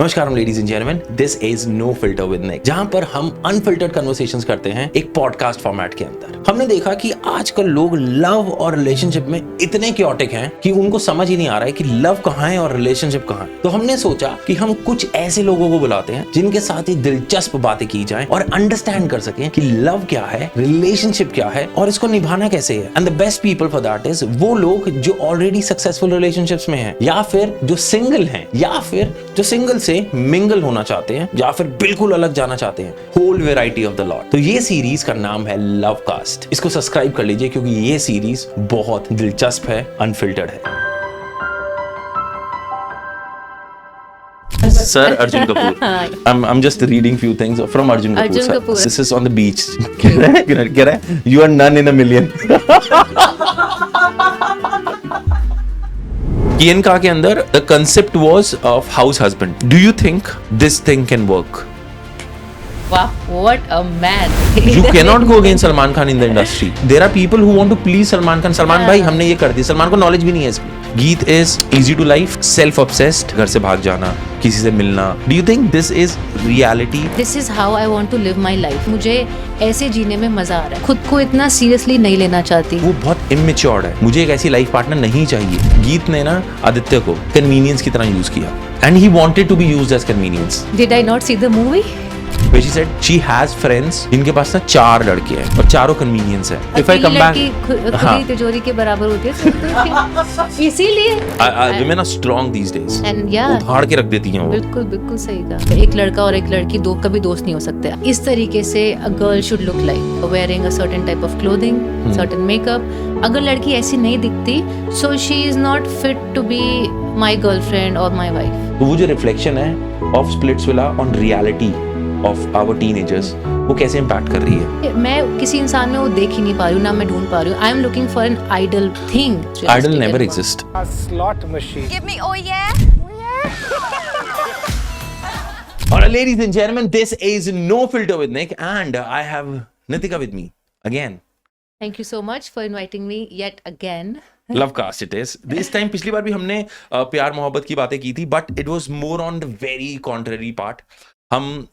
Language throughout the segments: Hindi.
नमस्कार ladies and gentleman, this is no filter with Nick, जहां पर हम अनफिल्टर्ड कन्वर्सेशंस करते हैं एक पॉडकास्ट फॉर्मेट के अंदर। हमने देखा कि आजकल लोग लव और रिलेशनशिप में इतने क्योटिक हैं कि उनको समझ ही नहीं आ रहा है कि लव कहाँ है और रिलेशनशिप कहाँ है। तो हमने सोचा कि हम कुछ ऐसे लोगों को बुलाते हैं जिनके साथ ही दिलचस्प बातें की जाएं और अंडरस्टैंड कर सकें कि लव क्या है, रिलेशनशिप क्या है और इसको निभाना कैसे है। And the best people for that is वो लोग जो ऑलरेडी सक्सेसफुल रिलेशनशिप्स में हैं, या फिर जो सिंगल हैं, या फिर जो सिंगल से मिंगल होना चाहते हैं, या फिर बिल्कुल अलग जाना चाहते हैं। Whole variety of the lot. तो ये सीरीज का नाम है लव कास्ट। इसको सब्सक्राइब कर लीजिए क्योंकि ये सीरीज बहुत दिलचस्प है, अनफिल्टर्ड है। Sir Arjun Kapoor. I'm just reading few things from Arjun Kapoor. Arjun sir. Kapoor. This is on the beach. Get it? You are none in a million. Kienka के अंदर the concept was of house husband. Do you think this thing can work? Wow, what a man. You cannot go against Salman Khan in the industry. There are people who want to please Salman Khan. Salman भाई हमने ये कर दिया। सलमान को नॉलेज भी नहीं है इसकी। गीत is easy to life, self obsessed, घर से भाग जाना, किसी से मिलना। Do you think this is reality? This is how I want to live my life. मुझे ऐसे जीने में मजा आ रहा है। खुद को इतना सीरियसली नहीं लेना चाहती। वो बहुत इमेच्योर्ड है। मुझे एक ऐसी लाइफ पार्टनर नहीं चाहिए। गीत ने ना आदित्य को कन्वीनियंस की तरह यूज किया and he wanted to be used as convenience. Did I not see the movie? Where she said she has friends जिनके पास ना 4 लड़के हैं और चारों कन्वीनियंस है। If I come back, खुदी तिजोरी के बराबर होती है। इसीलिए women are strong these days. And yeah, उधार के रख देती हैं वो। बिल्कुल बिल्कुल सही कहा। एक लड़का और एक लड़की दो कभी दोस्त नहीं हो सकते। इस तरीके से a girl should look like wearing a certain type of clothing, certain makeup. अगर लड़की ऐसी नहीं दिखती, so she is not fit to be my girlfriend or my wife. तो वो जो रिफ्लेक्शन है of Splitsvilla on reality of our teenagers, वो कैसे इम्पैक्ट कर रही है? मैं किसी इंसान में वो देख ही नहीं पा रही हूँ, ना मैं ढूंढ पा रही हूँ। I am looking for an idol thing. Idol never exist. A slot machine. Give me oh yeah. Alright, ladies and gentlemen, this is No Filter with Nick and I have Nitika with me again. Thank you so much for inviting me yet again. Love cast it is. This time पिछली बार भी हमने प्यार मोहब्बत की बातें की थी, but it was more on the very contrary part. हम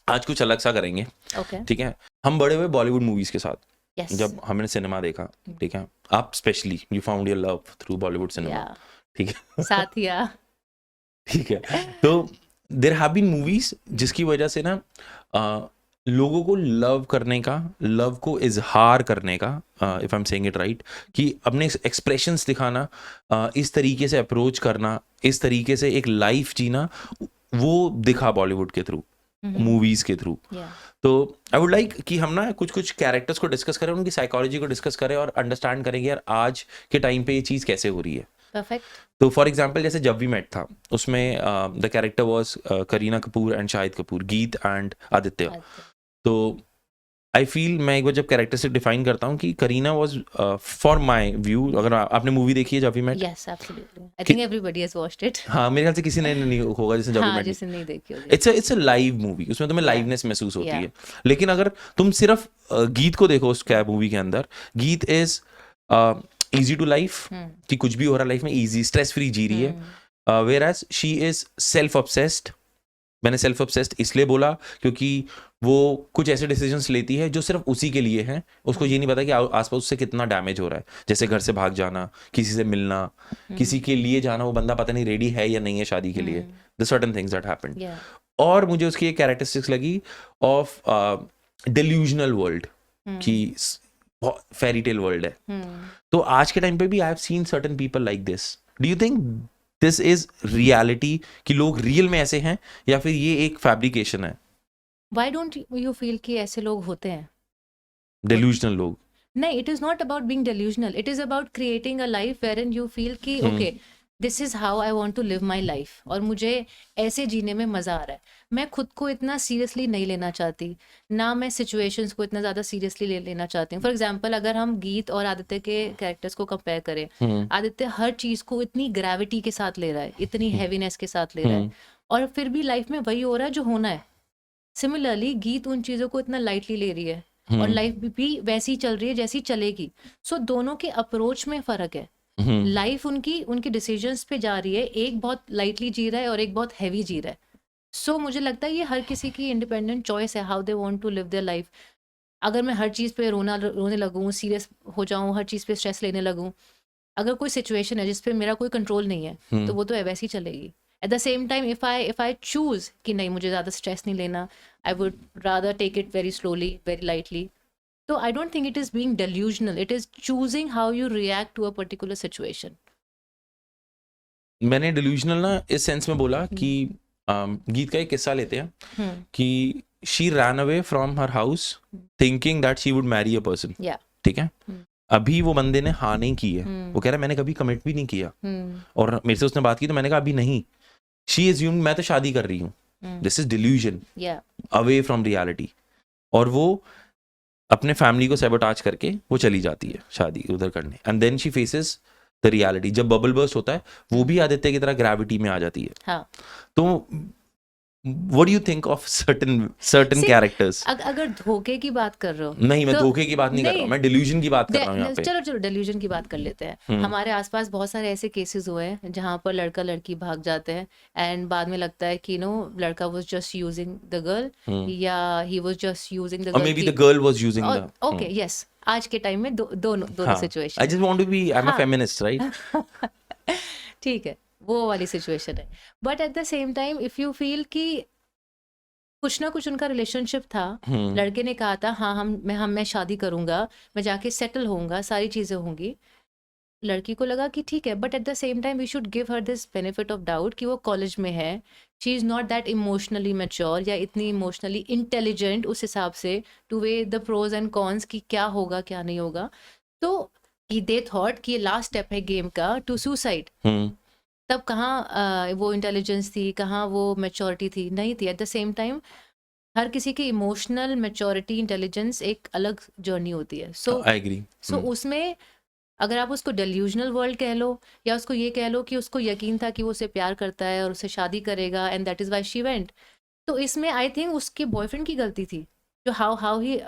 आज कुछ अलग सा करेंगे, ओके ठीक है? हम बड़े हुए बॉलीवुड मूवीज के साथ। यस जब हमने सिनेमा देखा, ठीक है, आप specially you found your love through Bollywood cinema, ठीक है? साथिया। ठीक है। तो देयर हैव बीन मूवीज जिसकी वजह से ना लोगों को लव करने का, लव को इजहार करने का, if I am saying it right, कि अपने एक्सप्रेशंस दिखाना, इस तरीके से अप्रोच करना, इस तरीके से एक लाइफ जीना, वो दिखा बॉलीवुड के थ्रू, मूवीज के थ्रू। तो आई वुड लाइक कि हम ना कुछ कुछ कैरेक्टर्स को डिस्कस करें, उनकी साइकोलॉजी को डिस्कस करें और अंडरस्टैंड करेंगे यार आज के टाइम पे ये चीज़ कैसे हो रही है। परफेक्ट। तो फॉर एग्जाम्पल जैसे जब वी मेट था, उसमें the character was Kareena Kapoor and Shahid Kapoor, गीत एंड आदित्य। तो आई फील, मैं एक बार जब कैरेक्टर से डिफाइन करता हूँ कि Kareena was for my view, अगर आपने मूवी देखी है Jab We Met. Yes absolutely, I think everybody has watched it. हाँ, मेरे ख्याल से किसी ने नहीं होगा जिसने जब वी हाँ, मेट। जिसने नहीं देखी होगी। इट्स अ लाइव मूवी, उसमें तुम्हें लाइवनेस महसूस होती है। लेकिन अगर तुम सिर्फ गीत को देखो उस कैब मूवी के अंदर, गीत इज इजी टू लाइफ, कि कुछ भी हो रहा है लाइफ में इजी, स्ट्रेस फ्री जी रही है। Whereas she is self obsessed. मैंने सेल्फ ऑब्सेस्ड इसलिए बोला क्योंकि वो कुछ ऐसे डिसीजंस लेती है जो सिर्फ उसी के लिए हैं। उसको ये नहीं पता कि आसपास उससे कितना डैमेज हो रहा है। जैसे घर से भाग जाना, किसी से मिलना, किसी के लिए जाना, वो बंदा पता नहीं रेडी है या नहीं है शादी के लिए। The certain things that happened. और मुझे उसकी एक कैरेक्टरिस्टिक्स लगी ऑफ डिल्यूजनल वर्ल्ड, कि फेरी टेल वर्ल्ड है। तो आज के टाइम पे भी I have seen certain people like this. Do you think this is reality, कि लोग रियल में ऐसे हैं या फिर ये एक फैब्रिकेशन है? व्हाई डोंट यू फील कि ऐसे लोग होते हैं? डिल्यूजनल लोग नहीं, it is not about being delusional, it is about creating a life wherein you feel कि okay this is how I want to live my life, और मुझे ऐसे जीने में मजा आ रहा है। मैं खुद को इतना सीरियसली नहीं लेना चाहती, ना मैं सिचुएशंस को इतना ज्यादा सीरियसली लेना चाहती हूँ। फॉर एग्जांपल, अगर हम गीत और आदित्य के कैरेक्टर्स को कंपेयर करें, आदित्य हर चीज को इतनी ग्रेविटी के साथ ले रहा है, इतनी हैवीनेस के साथ ले रहा है, और फिर भी लाइफ में वही हो रहा है जो होना है। सिमिलरली गीत उन चीजों को इतना लाइटली ले रही है और लाइफ भी वैसी चल रही है जैसी चलेगी। सो दोनों के अप्रोच में फर्क है। लाइफ उनकी उनके डिसीजंस पे जा रही है, एक बहुत लाइटली जी रहा है और एक बहुत हैवी जी रहा है। सो मुझे लगता है ये हर किसी की इंडिपेंडेंट चॉइस है, how they want to live their life. अगर मैं हर चीज़ पे रोने लगूँ, सीरियस हो जाऊँ, हर चीज़ पे स्ट्रेस लेने लगूँ, अगर कोई सिचुएशन है जिस पे मेरा कोई कंट्रोल नहीं है तो वो तो वैसे ही चलेगी। At the same time if I choose कि नहीं मुझे ज़्यादा स्ट्रेस नहीं लेना, I would rather take it very slowly, very lightly. तो I don't think it is being delusional, it is choosing how you react to a particular situation. मैंने डिल्यूजनल ना इस सेंस में बोला कि गीत का एक किस्सा लेते हैं कि she ran away from her house thinking that she would marry a person, ठीक है। अभी वो बंदे ने हाँ नहीं की है, वो कह रहा है मैंने कभी कमिट भी नहीं किया, और मेरे से उसने बात की तो मैंने कहा अभी नहीं। शी अज्यूम्ड मैं तो शादी कर रही हूँ, this is delusion, away from reality. और वो अपने फैमिली को सैबोटाज करके वो चली जाती है शादी उधर करने, and then she faces the reality. जब बबल बर्स्ट होता है वो भी आदित्य की तरह ग्रेविटी में आ जाती है। हाँ। तो What do you think of certain characters? अगर धोखे की बात कर रहे हो, नहीं मैं तो धोखे की बात नहीं कर रहा हूँ, मैं डिल्यूजन की बात कर रहा हूँ यहाँ पे। चलो डिल्यूजन की बात कर लेते हैं। हमारे आसपास बहुत सारे ऐसे केसेस हुए हैं जहाँ पर लड़का लड़की भाग जाते हैं एंड बाद में लगता है कि लड़का was just using the girl या he was just using the girl, or maybe the girl was using the okay yes, आज के टाइम में दोनों situation. I just want to be, I'm a feminist, right? ठीक है, वो वाली सिचुएशन है। But at the same time if you feel कि कुछ ना कुछ उनका रिलेशनशिप था, लड़के ने कहा था हाँ मैं शादी करूंगा, मैं जाके सेटल होऊंगा, सारी चीजें होंगी, लड़की को लगा कि ठीक है, but at the same time we should give her this benefit of doubt कि वो कॉलेज में है, she is not that emotionally mature या इतनी इमोशनली इंटेलिजेंट उस हिसाब से to weigh the pros and cons कि क्या होगा क्या नहीं होगा। तो दे थॉट कि ये लास्ट स्टेप है गेम का टू सुसाइड। तब कहाँ वो इंटेलिजेंस थी, कहाँ वो मैच्योरिटी थी, नहीं थी। एट द सेम टाइम हर किसी की इमोशनल मैच्योरिटी इंटेलिजेंस एक अलग जर्नी होती है। सो आई एग्री। सो उसमें अगर आप उसको डेल्यूजनल वर्ल्ड कह लो या उसको ये कह लो कि उसको यकीन था कि वो उसे प्यार करता है और उसे शादी करेगा and that is why she went, तो इसमें आई थिंक उसके बॉयफ्रेंड की गलती थी, जो हाउ ही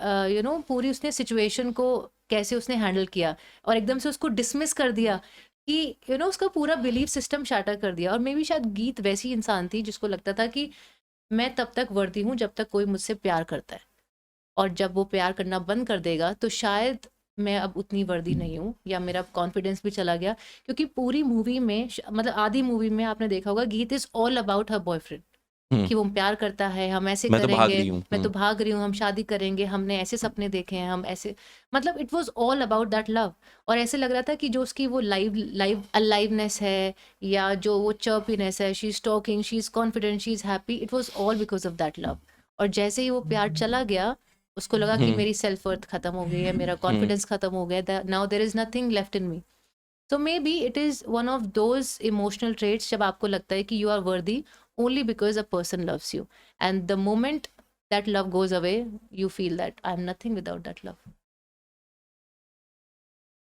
पूरी उसने सिचुएशन को कैसे उसने हैंडल किया और एकदम से उसको डिसमिस कर दिया कि उसका पूरा बिलीफ सिस्टम शैटर कर दिया। और मे बी शायद गीत वैसी इंसान थी जिसको लगता था कि मैं तब तक वर्दी हूँ जब तक कोई मुझसे प्यार करता है, और जब वो प्यार करना बंद कर देगा तो शायद मैं अब उतनी वर्दी नहीं हूँ या मेरा कॉन्फिडेंस भी चला गया। क्योंकि पूरी मूवी में मतलब आधी मूवी में आपने देखा होगा गीत is all about her boyfriend, कि वो प्यार करता है, हम ऐसे मैं करेंगे, तो भाग रही हूँ, मैं तो भाग रही हूँ, हम शादी करेंगे, हमने ऐसे सपने देखे हैं, हम ऐसे, मतलब it was all about that love. और ऐसे लग रहा था कि जो उसकी वो लाइव अलाइवनेस है या जो वो चर्पीनेस है, she is talking, she is confident, she is happy, it was all because of that love. और जैसे ही वो प्यार चला गया उसको लगा कि मेरी सेल्फ वर्थ खत्म हो गई है, मेरा कॉन्फिडेंस खत्म हो गया, now there is nothing left in me. So maybe it is one of those emotional traits जब आपको लगता है कि you are worthy only because a person loves you, and the moment that love goes away you feel that I'm nothing without that love.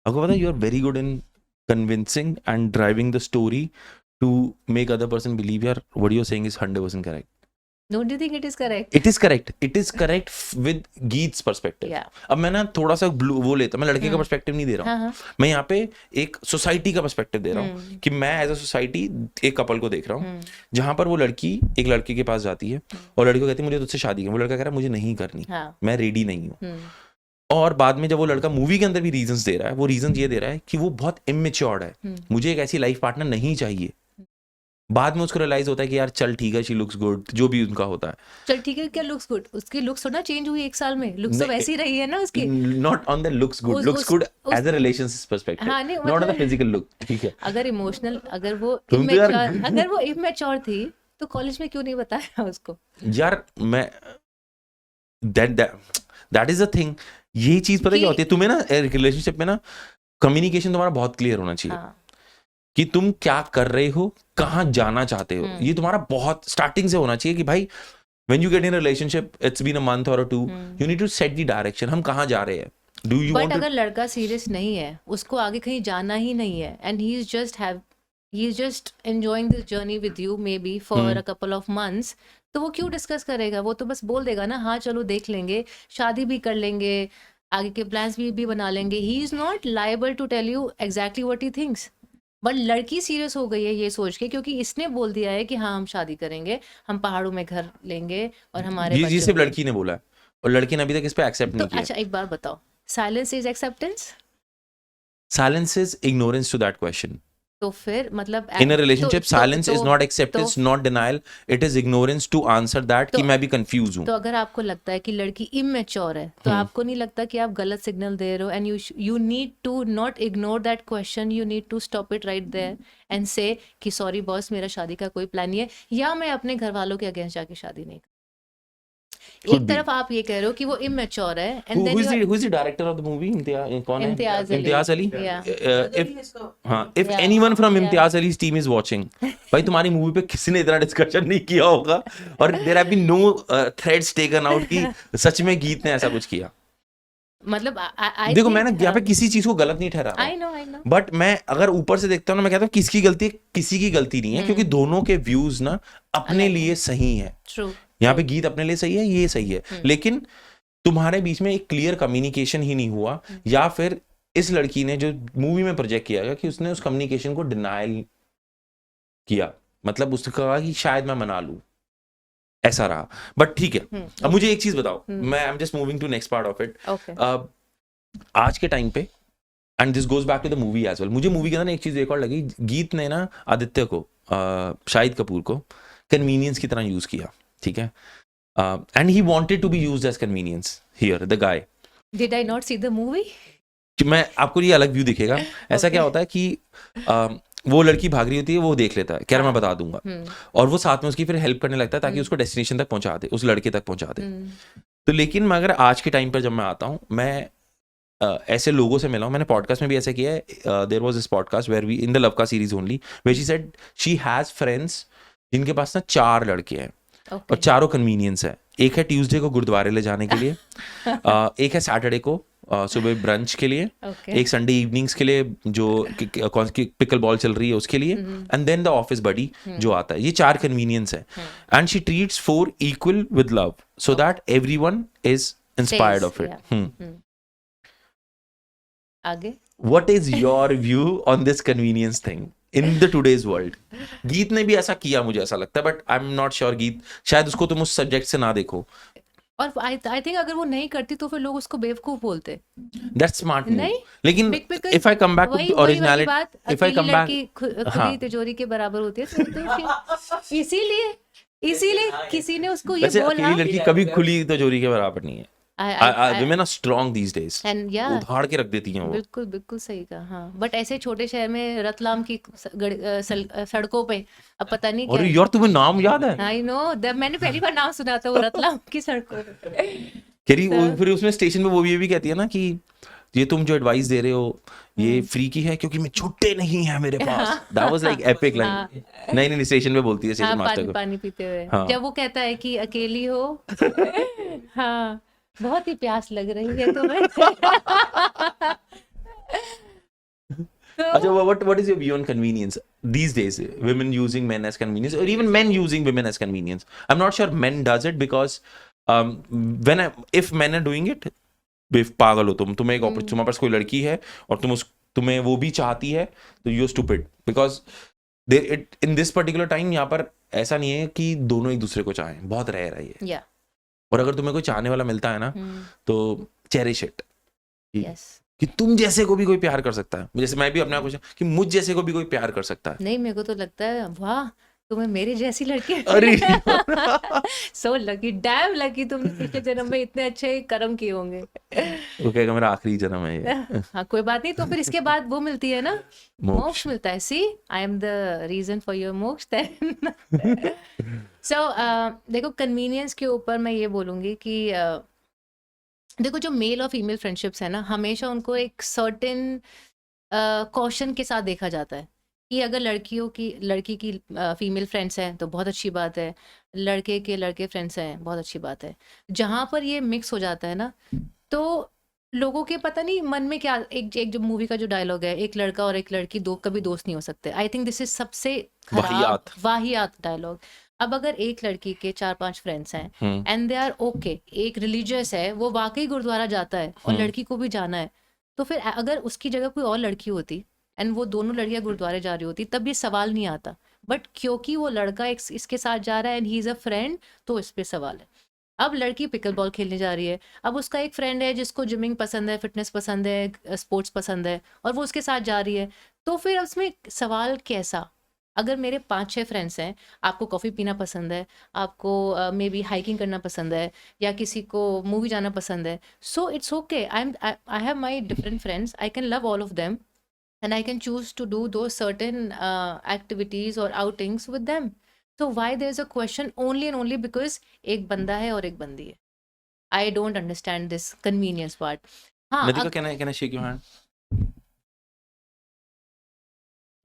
आपको पता है, you are very good in convincing and driving the story to make other person believe what you're saying is 100% correct. Don't you think it is correct? It is correct. It is correct with Geet's perspective. Yeah. अब मैं ना थोड़ा सा वो लेता हूँ, मैं लड़के का पर्सपेक्टिव नहीं दे रहा हूँ, मैं यहाँ पे एक सोसाइटी का पर्सपेक्टिव दे रहा हूँ कि मैं एज अ सोसाइटी एक कपल को देख रहा हूँ जहां पर वो लड़की एक लड़के के पास जाती है और लड़की को कहती है मुझे तुझसे शादी करनी, वो लड़का कह रहा है मुझे नहीं करनी, मैं रेडी नहीं हूँ। और बाद में जब वो लड़का मूवी के अंदर भी रीजंस दे रहा है, वो रीजन ये दे रहा है कि वो बहुत इमेच्योर्ड है, मुझे एक ऐसी लाइफ पार्टनर नहीं चाहिए। बाद में उसको रियलाइज होता है कि यार चल ठीक है, शी लुक्स गुड, जो भी उनका होता है। चल ठीक है, क्या लुक्स गुड, उसकी लुक्स थोड़ा चेंज हुई एक साल में, लुक्स तो वैसी रही है ना उसकी। Not on the looks good as a relationship perspective, not on the physical look, ठीक है। अगर इमोशनल, अगर वो इमेच्योर थी तो कॉलेज में क्यों नहीं बताया उसको? यार मैं दैट इज द थिंग, यही चीज पता क्या होती है तुम्हें ना रिलेशनशिप में ना, कम्युनिकेशन तुम्हारा बहुत क्लियर होना चाहिए कि तुम क्या कर रहे हो, कहाँ जाना चाहते हो, ये तुम्हारा बहुत स्टार्टिंग से होना चाहिए कि भाई when you get in a relationship, it's been a month or two, you need to set the direction, हम कहाँ जा रहे हैं, do you want to... अगर लड़का सीरियस नहीं है, उसको आगे कहीं जाना ही नहीं है, and he is just enjoying this journey with you maybe for a couple of months, तो वो क्यों डिस्कस करेगा? वो तो बस बोल देगा ना हाँ चलो देख लेंगे, शादी भी कर लेंगे, आगे के प्लान्स भी बना लेंगे। he is not liable to tell you exactly what he thinks. But लड़की सीरियस हो गई है ये सोच के, क्योंकि इसने बोल दिया है कि हाँ हम शादी करेंगे, हम पहाड़ों में घर लेंगे और हमारे ये बच्चे सिर्फ होंगे। लड़की ने बोला है और लड़की ने अभी तक इस पे एक्सेप्ट तो नहीं किया। अच्छा एक बार बताओ, silence is acceptance? Silence is ignorance to that question. तो फिर मतलब In a relationship, silence is not acceptance, not denial. It is ignorance to answer that कि मैं भी confused हूँ। तो अगर आपको लगता है कि लड़की इमेच्योर है, तो आपको नहीं लगता कि आप गलत सिग्नल दे रहे हो, and you need to not ignore that question, you need to stop it right there and say कि सॉरी बॉस, मेरा शादी का कोई प्लान नहीं है, या मैं अपने घर वालों के अगेंस्ट जाके शादी नहीं। एक तरफ आप ये कह रहे हो कि वो इमेच्योर है, and then who is the director of the movie? कौन है? Imtiaz Ali. Imtiaz Ali. Yeah. If anyone from Imtiaz अली's team is watching, भाई तुम्हारी मूवी पे किसी ने इतना डिस्कशन नहीं किया होगा, और there have been no threads taken out कि सच में गीत ने ऐसा कुछ किया। मतलब देखो मैं ना यहाँ पे किसी चीज को गलत नहीं ठहरा आई नो बट मैं अगर ऊपर से देखता हूँ ना, मैं कहता हूँ किसकी गलती है, किसी की गलती नहीं है, क्योंकि दोनों के व्यूज ना अपने लिए सही है। ट्रू, यहाँ पे गीत अपने लिए सही है, ये सही है, लेकिन तुम्हारे बीच में एक क्लियर कम्युनिकेशन ही नहीं हुआ, या फिर इस लड़की ने जो मूवी में प्रोजेक्ट किया गया कि उसने उस कम्युनिकेशन को डिनायल किया, मतलब उसने कहा कि शायद मैं मना लूं, ऐसा रहा। बट ठीक है, अब मुझे एक चीज बताओ, मैं I am just moving to next part of it. आज के टाइम पे, and this goes back to the movie as well, मुझे मूवी के अंदर एक चीज एक और लगी, गीत ने ना आदित्य को, शाहिद कपूर को कन्वीनियंस की तरह यूज किया, ठीक है, and he wanted to be used as convenience here the guy. Did I not see the movie? मैं आपको ये अलग व्यू दिखेगा। ऐसा क्या होता है कि वो लड़की भाग रही होती है, वो देख लेता है, कह रहा मैं बता दूंगा, और वो साथ में उसकी फिर हेल्प करने लगता है ताकि उसको डेस्टिनेशन तक पहुंचा दे, उस लड़के तक पहुंचा दे। तो लेकिन मैं अगर आज के टाइम पर जब मैं आता हूँ, मैं ऐसे लोगों से मिला हूँ, मैंने पॉडकास्ट में भी ऐसा किया है, there was this podcast where we in the love का series only, where she said she has friends जिनके पास ना 4 लड़के हैं, और चारों कन्वीनियंस है। एक है ट्यूसडे को गुरुद्वारे ले जाने के लिए, एक है सैटरडे को सुबह ब्रंच के लिए, एक संडे इवनिंग्स के लिए जो कौन सी पिकल बॉल चल रही है उसके लिए, and then the office buddy जो आता है। ये 4 कन्वीनियंस है, and she treats 4 equal with love so that everyone is inspired of it. आगे what is your view on this convenience thing in the today's world? Geet ने भी ऐसा किया, मुझे ऐसा लगता है, but I am not sure Geet, शायद उसको तुम उस सब्जेक्ट से ना देखो। और आई थिंक अगर वो नहीं करती तो फिर लोग उसको बेवकूफ बोलते। दैट्स स्मार्ट नहीं, लेकिन if I come back to originality, if I come back, खुली तिजोरी के बराबर होती है, तो इसीलिए किसी ने उसको ये बोला। अकेली लड़की कभी खुली तिजोरी के बराबर नहीं है। women are strong these days, and yeah, उधार के रख देती हैं वो। बिल्कुल बिल्कुल सही कहा। हाँ, बट ऐसे छोटे शहर में रतलाम की सड़कों पे अब पता नहीं और यार तुम्हें नाम याद है? आई नो, मैंने पहली बार नाम सुना था, वो रतलाम की सड़कों पे। फिर उसमें स्टेशन पे वो भी कहती है ना कि ये तुम जो एडवाइस दे रहे हो ये फ्री की है क्योंकि मैं छुट्टे नहीं है मेरे पास। That was like epic line। नहीं स्टेशन पे बोलती है स्टेशन मास्टर को, पानी पीते हुए, जब वो कहता है कि अकेली हो, हाँ बहुत ही प्यास लग रही है तुम्हें। अच्छा, what is your view on convenience these days? Women using men as convenience, or even men using women as convenience? I'm not sure men does it because if men are doing it, पागल हो तुम, तुम्हें एक तुम्हारे पास कोई लड़की है और तुम्हें वो भी चाहती है, तो you stupid, because in this particular time यहाँ पर ऐसा नहीं है कि दोनों एक दूसरे को चाहें, बहुत रेयर है ये। और अगर तुम्हें कोई चाहने वाला मिलता है ना, तो चेरिश इट, कि तुम जैसे को भी कोई प्यार कर सकता है। जैसे मैं भी अपने आप को कि मुझ जैसे को भी कोई प्यार कर सकता है। नहीं, मेरे को तो लगता है वाह तुम्हें मेरी जैसी लड़की। अरे सो लकी, डैम लकी, तुमने पिछले जन्म में इतने अच्छे कर्म किए होंगे। वो कहेगा मेरा आखिरी जन्म है ये। हाँ कोई बात नहीं, तो फिर इसके बाद वो मिलती है ना, मोक्ष मिलता है। See, I am the reason for your moksha then. So देखो, कन्वीनियंस के ऊपर मैं ये बोलूंगी कि देखो जो मेल और फीमेल फ्रेंडशिप्स है ना, हमेशा उनको एक सर्टेन कॉशन के साथ देखा जाता है कि अगर लड़की की फीमेल फ्रेंड्स हैं तो बहुत अच्छी बात है, लड़के के लड़के फ्रेंड्स हैं बहुत अच्छी बात है। जहाँ पर ये मिक्स हो जाता है ना, तो लोगों के पता नहीं मन में क्या, एक जो मूवी का जो डायलॉग है, एक लड़का और एक लड़की कभी दोस्त नहीं हो सकते। आई थिंक दिस इज सबसे खराब वाहियात डायलॉग। अब अगर एक लड़की के 4-5 फ्रेंड्स हैं एंड दे आर ओके, एक रिलीजियस है, वो वाकई गुरुद्वारा जाता है और लड़की को भी जाना है, तो फिर अगर उसकी जगह कोई और लड़की होती एंड वो दोनों लड़कियां गुरुद्वारे जा रही होती, तब ये सवाल नहीं आता, बट क्योंकि वो लड़का इसके साथ जा रहा है and he is a friend, तो इस पे सवाल है। अब लड़की पिकल बॉल खेलने जा रही है, अब उसका एक फ्रेंड है जिसको जिमिंग पसंद है, फिटनेस पसंद है, स्पोर्ट्स पसंद है, और वो उसके साथ जा रही है, तो फिर उसमें सवाल कैसा? अगर मेरे 5-6 फ्रेंड्स हैं, आपको कॉफ़ी पीना पसंद है, आपको मे बी हाइकिंग करना पसंद है, या किसी को मूवी जाना पसंद है, so it's okay, I have my different friends, I can love all of them and I can choose to do those certain activities or outings with them. So why there's a question only and only because एक बंदा है और एक बंदी है? I don't understand this convenience part. हाँ, Nitika, can I shake your hand?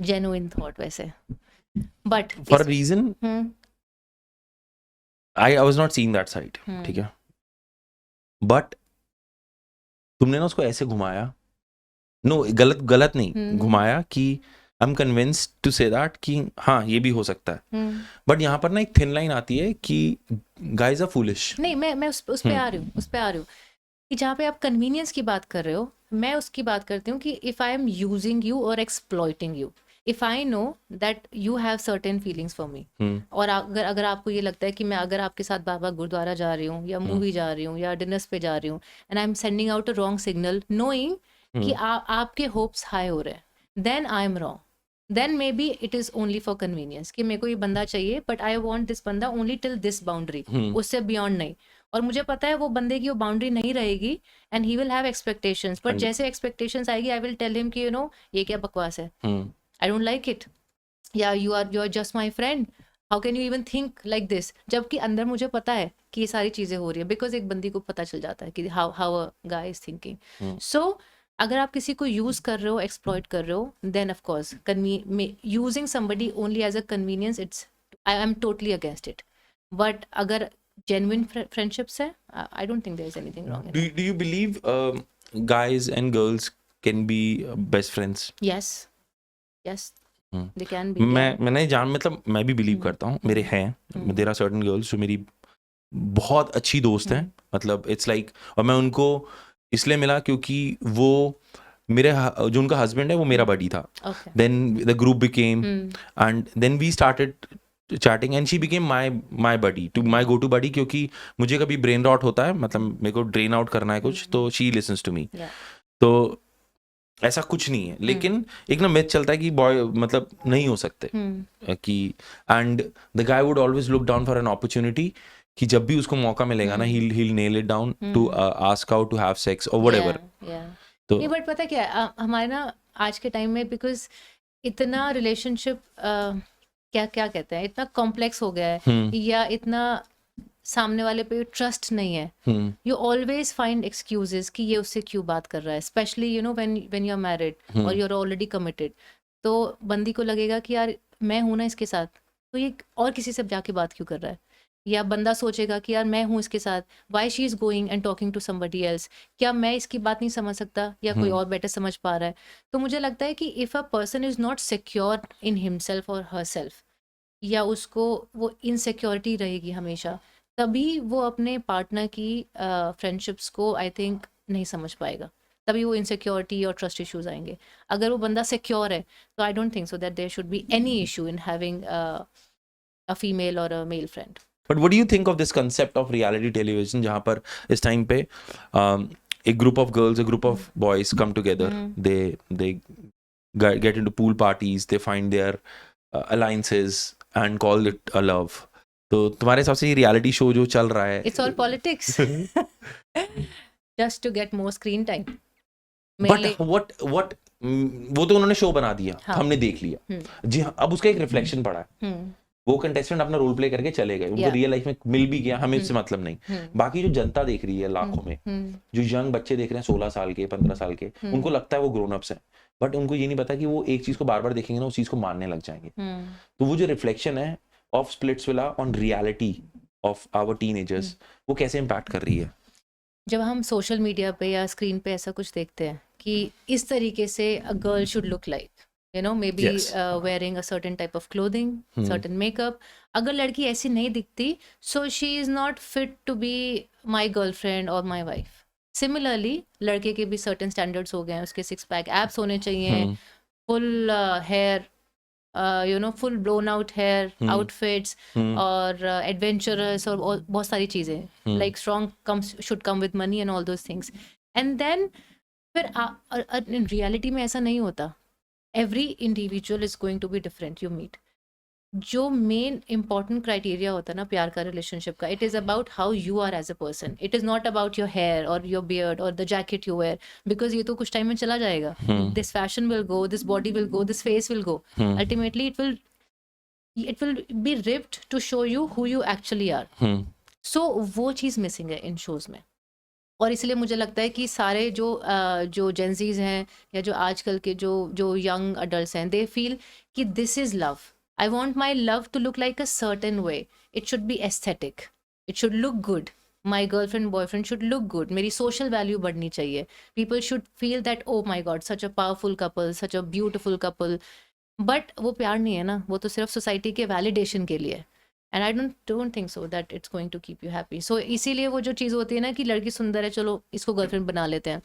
genuine thought वैसे, but For a reason, I was not seeing that side. हम्म, ठीक है, बट तुमने ना उसको ऐसे घुमाया, नो गलत नहीं घुमाया, कि I am convinced to say that कि हाँ ये भी हो सकता है, बट यहाँ पर ना एक थिन लाइन आती है कि गाइज आर फूलिश। नहीं, मैं उस पे आ रही हूँ, उस पे आ रही हूँ कि जहाँ पे आप कन्वीनियंस की बात कर रहे हो, मैं उसकी बात करती हूँ कि if I am using you और exploiting you, if I know that you have certain feelings for me, और अगर आपको ये लगता है कि मैं अगर आपके साथ बाबा गुरुद्वारा जा रही हूँ, या मूवी जा रही हूँ, या डिनर्स पे जा रही हूँ, and I am sending out a wrong signal knowing कि आपके होप्स हाई हो रहे हैं, then I am wrong, then may be it is only for convenience कि मेरे को ये बंदा चाहिए, बट आई वॉन्ट दिस बंदा ओनली टिल दिस बाउंड्री, उससे बियॉन्ड नहीं, और मुझे पता है वो बंदे की वो बाउंड्री नहीं रहेगी, and he will have expectations, but जैसे एक्सपेक्टेशंस आएगी आई विल टेल हिम कि यू नो ये क्या बकवास है, आई डोंट लाइक इट, या you are just my friend, how can you even think like this, जबकि अंदर मुझे पता है कि ये सारी चीजें हो रही है, बिकॉज एक बंदी को पता चल जाता है कि how a guy is thinking. So अगर आप किसी को यूज कर रहे हो, एक्सप्लॉइट कर रहे हो, then of course using somebody only as a convenience, it's I am totally against it, but अगर genuine friendships है, I don't think there is anything wrong in it. Do you believe guys and girls can be best friends? Yes, they can be. मैं नहीं जान, मतलब मैं भी बिलीव करता हूँ, मेरे हैं, there are certain girls जो मेरी बहुत अच्छी दोस्त हैं, मतलब इट्स लाइक, और मैं उनको इसलिए मिला क्योंकि वो मेरे जो उनका हस्बैंड है वो मेरा बडी था, then the group became and then we started chatting and she became my buddy, to my go to buddy, क्योंकि मुझे कभी ब्रेन रॉट होता है, मतलब मेरे को ड्रेन आउट करना है कुछ, तो शी लिसन्स टू मी। तो ऐसा कुछ नहीं है, लेकिन एक ना मिथ चलता है कि बॉय मतलब नहीं हो सकते, कि and the guy would always look down for an opportunity, कि जब भी उसको मौका मिलेगा ना he'll nail it down to ask out to have sex or whatever. तो नहीं, बट पता क्या हमारे ना आज के टाइम में, बिकॉज इतना रिलेशनशिप क्या कहते हैं, इतना कॉम्प्लेक्स हो गया है, या इतना सामने वाले पे ट्रस्ट नहीं है, यू ऑलवेज फाइंड एक्सक्यूजेस कि ये उससे क्यों बात कर रहा है, specially you know when you are married और यू आर ऑलरेडी कमिटेड, तो बंदी को लगेगा कि यार मैं हूं ना इसके साथ, तो ये और किसी से जाके बात क्यों कर रहा है, या बंदा सोचेगा कि यार मैं हूँ इसके साथ, why she is going and talking to somebody else, क्या मैं इसकी बात नहीं समझ सकता, या कोई और बेटर समझ पा रहा है। तो मुझे लगता है कि if a person is not secure in himself और हर सेल्फ, या उसको वो इनसिक्योरिटी रहेगी हमेशा, तभी वो अपने पार्टनर की फ्रेंडशिप्स को आई थिंक नहीं समझ पाएगा, तभी वो इनसिक्योरिटी और ट्रस्ट इश्यूज आएंगे। अगर वो बंदा सिक्योर है तो I don't think so that there should be any issue in having a female और a male friend. But what do you think of this concept of reality television, जहाँ पर इस टाइम पे a group of girls, a group of boys come together, they get into pool parties, they find their alliances and call it a love. तो तुम्हारे हिसाब से ये रियलिटी शो जो चल रहा है, it's all politics just to get more screen time. But what वो तो उन्होंने शो बना दिया, हमने देख लिया जी हाँ, अब उसका एक रिफ्लेक्शन पड़ा है, वो कंटेस्टेंट अपना रोल प्ले करके चले गए, उनको रियल लाइफ में मिल भी गया, हमें उससे मतलब नहीं। बाकी जो जनता देख रही है लाखों में, जो यंग बच्चे देख रहे हैं 16 साल के 15 साल के, उनको लगता है वो ग्रोन अप्स हैं, बट उनको ये नहीं पता कि वो एक चीज को बार बार देखेंगे ना उस चीज को मानने लग जाएंगे। तो वो जो रिफ्लेक्शन है of Splitsvilla on reality of our teenagers, वो कैसे इम्पैक्ट कर रही है? जब हम सोशल मीडिया पे या स्क्रीन पे ऐसा कुछ देखते हैं कि इस तरीके से a girl should look like, you know, maybe wearing a certain type of clothing, certain makeup, अगर लड़की ऐसी नहीं दिखती, so she is not fit to be my girlfriend or my wife. Similarly, लड़के के भी certain standards हो गए हैं, उसके 6 pack abs होने चाहिए, full hair, full blown out hair, outfits, और adventurous और बहुत सारी चीजें, like strong should come with money and all those things. And then फिर in reality में ऐसा नहीं होता. Every individual is going to be different you meet. जो मेन इंपॉर्टेंट क्राइटेरिया होता है ना प्यार का, रिलेशनशिप का, it is about how you are as a person. It is not about your hair और योर बियर्ड और the jacket you wear, because ये तो कुछ टाइम में चला जाएगा. This fashion will go, this body will go, this face will go. Ultimately it will be ripped to show you who you actually are. सो वो चीज़ मिसिंग है इन शोज में. और इसलिए मुझे लगता है कि सारे जो जेंजीज हैं या जो आजकल के जो यंग अडल्ट हैं, दे फील कि this is love. I want my love to look like a certain way. It should be aesthetic. It should look good. My girlfriend, boyfriend should look good. मेरी social value बढ़नी चाहिए. People should feel that, oh my God, such a powerful couple, such a beautiful couple. But वो प्यार नहीं है ना, वो तो सिर्फ society के validation के लिए. And I don't think so that it's going to keep you happy. So इसीलिए वो जो चीज़ होती है ना कि लड़की सुंदर है, चलो इसको girlfriend बना लेते हैं.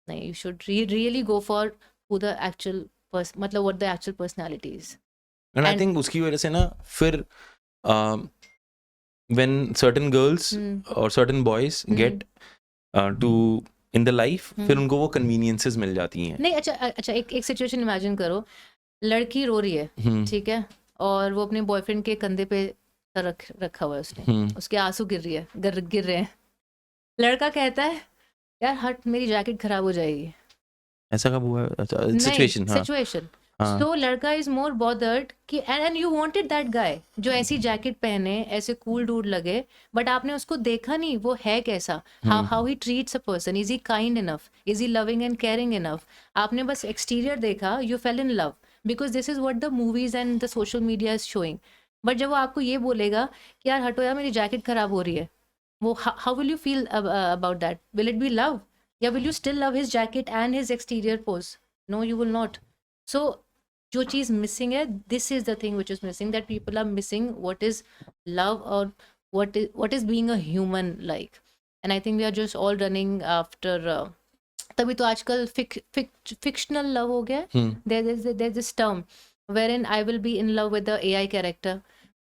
नहीं, you should really go for who the actual मतलब what the actual personality is. And I think उसकी वजह से ना फिर when certain girls or certain boys get to in the life, फिर उनको वो conveniences मिल जाती हैं. नहीं, अच्छा एक सिचुएशन इमेजिन करो, लड़की रो रही है, ठीक है, और वो अपने बॉयफ्रेंड के कंधे पे रखा हुआ है उसने, उसके आंसू गिर रहे हैं. लड़का कहता है यार हट, मेरी जैकेट खराब हो जाएगी. ऐसा कब हुआ? सिचुएशन. So लड़का is more bothered कि and you wanted that guy जो ऐसी जैकेट पहने, ऐसे cool dude लगे, but आपने उसको देखा नहीं वो है कैसा, how he treats a person, is he kind enough, is he loving and caring enough. आपने बस exterior देखा, you fell in love because this is what the movies and the social media is showing. But जब वो आपको ये बोलेगा कि यार हटो यार मेरी जैकेट खराब हो रही है, वो how will you feel about that? Will it be love? या will you still love his jacket and his exterior pose? No, you will not. So जो चीज़ मिसिंग है, this is the thing which is missing, that people are missing what is love और what is being a human like. And I think we are just all running after, तभी तो आजकल फिक्शनल लव हो गया. There is this term wherein I will be in love with the AI character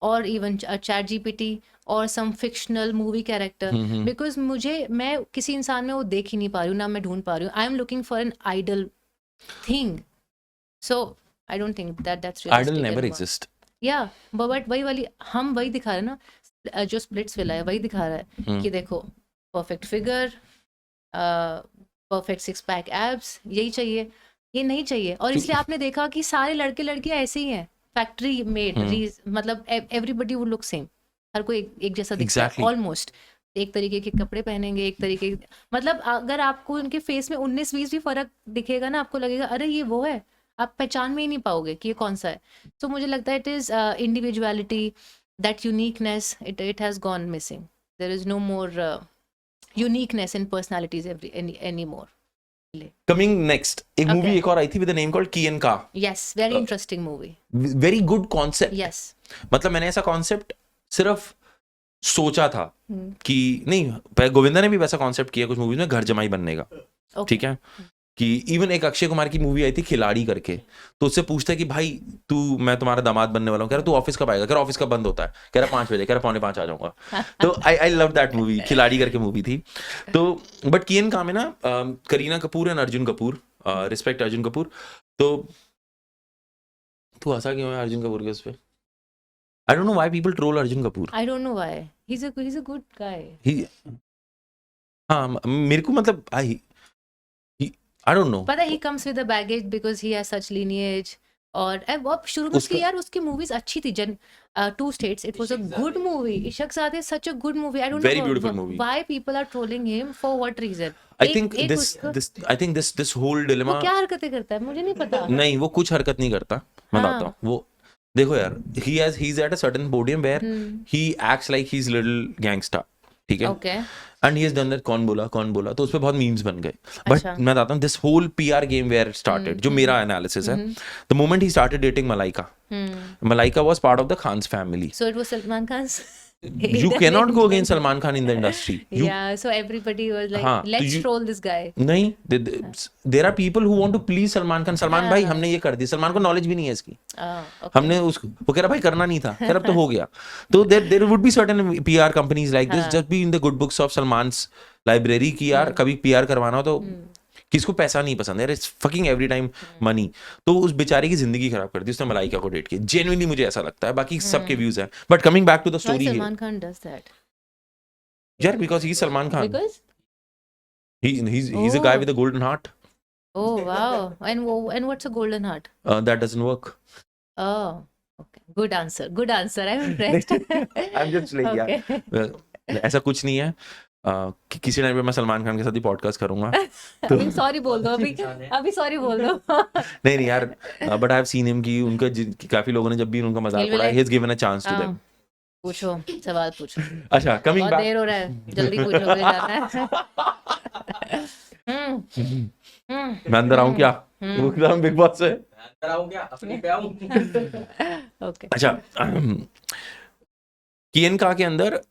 or even a chat GPT or some fictional movie character, because मैं किसी इंसान में वो देख ही नहीं पा रही हूँ, ना मैं ढूंढ पा रही हूँ. I am looking for an idol thing. So I don't think that's realistic. Idol never exist. Yeah, but हम वही दिखा रहे हैं ना, जो स्प्लिट्सविला है वही दिखा रहा है कि देखो perfect figure, perfect six pack abs, यही चाहिए, ये नहीं चाहिए. और इसलिए आपने देखा कि सारे लड़के लड़कियां ऐसे ही हैं, फैक्ट्री मेड, मतलब एवरीबडी वुड लुक सेम, हर कोई एक जैसा दिखता है ऑलमोस्ट. एक तरीके के कपड़े पहनेंगे, एक तरीके, मतलब अगर आपको उनके फेस में 19-20 भी फर्क दिखेगा ना, आपको लगेगा अरे ये वो है, आप पहचान में ही नहीं पाओगे कि ये कौन सा है. तो मुझे लगता है it is individuality, that uniqueness, it has gone missing. There is no more uniqueness in personalities any more. Coming next, एक मूवी एक और आई थी with a name called Key and Kaa. Yes, very interesting movie. Very good concept. Yes. मतलब मैंने ऐसा कॉन्सेप्ट सिर्फ सोचा था कि नहीं, गोविंदा ने भी वैसा कॉन्सेप्ट किया कुछ मूवीज में, घर जमाई बनने का. ठीक है, कि इवन एक अक्षय कुमार की मूवी आई थी खिलाड़ी करके, तो उससे पूछता है कि भाई मैं तुम्हारा दामाद बनने वाला हूँ. कह रहा तू ऑफिस कब आएगा? कह रहा ऑफिस कब बंद होता है? कह रहा 5 बजे. कह रहा 4:45 आ जाऊंगा. तो आई लव दैट मूवी, खिलाड़ी करके मूवी थी. तो बट की एन का में ना करीना कपूर एंड अर्जुन कपूर, रिस्पेक्ट अर्जुन कपूर. तो तू हंसा क्यों है अर्जुन कपूर के उस पे? I don't know why people troll Arjun Kapoor. I don't know why. He's a good guy. हाँ, मेरे को मतलब I don't know. पता है he comes with a baggage because he has such lineage. और अब शुरू में उसकी यार उसकी मूवीज अच्छी थी. Two States, it was a good movie. Ishaq साथ is such a good movie. I don't Very know beautiful movie. Why people are trolling him, for what reason. I think this whole dilemma. वो क्या हरकतें करता है मुझे नहीं पता. नहीं, वो कुछ हरकत नहीं करता, मैं बताता हूँ. वो देखो यार, he's at a certain podium where he acts like he's little gangster. ठीक है, okay. And he has done that कौन बोला, तो उस पे बहुत मीम्स बन गए. But मैं बताता हूँ, this whole PR game where it started, जो मेरा एनालिसिस है, the moment he started dating Malaika, Malaika was part of the Khan's family. So it was Salman Khan's. you cannot go against Salman Khan in the industry. Yeah, so everybody was like, हाँ, तो let's you- troll this guy. नहीं, there are people who want to please Salman Khan. Salman भाई हमने ये कर दिया, सलमान को नॉलेज भी नहीं है इसकी, Okay. हमने उसको, वो कह रहा भाई करना नहीं था, खैर अब तो हो गया. तो there would be certain PR companies like this, just be in the good books of Salman's library कि यार कभी PR करवाना हो तो किसको पैसा नहीं पसंद है, it's fucking every time money. तो उस बेचारे की जिंदगी खराब कर दी उसने मलाइका को डेट की. जेन्युइनली मुझे ऐसा लगता है, बाकी सबके व्यूज हैं. But coming back to the Why story Salman Khan does that? यार, because he is Salman Khan, Because? he's a guy with a golden heart. Oh wow. And what's a golden heart? That doesn't work. Oh, okay. Good answer. Good answer. I'm impressed. I'm just like, Okay. yeah, ऐसा कुछ नहीं है. किसी टाइम पे मैं सलमान खान के साथ ही पॉडकास्ट करूंगा. अभी सॉरी बोल दो, अभी सॉरी बोल दो. नहीं यार, but I have seen him कि उनका काफी लोगों ने जब भी उनका मजाक उड़ाया, he has given a chance to them. पूछो, सवाल पूछो. अच्छा, कमिंग बहुत बैक, देर हो रहा है, जल्दी पूछो, मुझे जाना है. मैं अंदर आऊं क्या? वो एकदम बिग बॉस से अंदर आऊं क्या? अपनी पे आऊं? Okay. अच्छा, कियन का के अंदर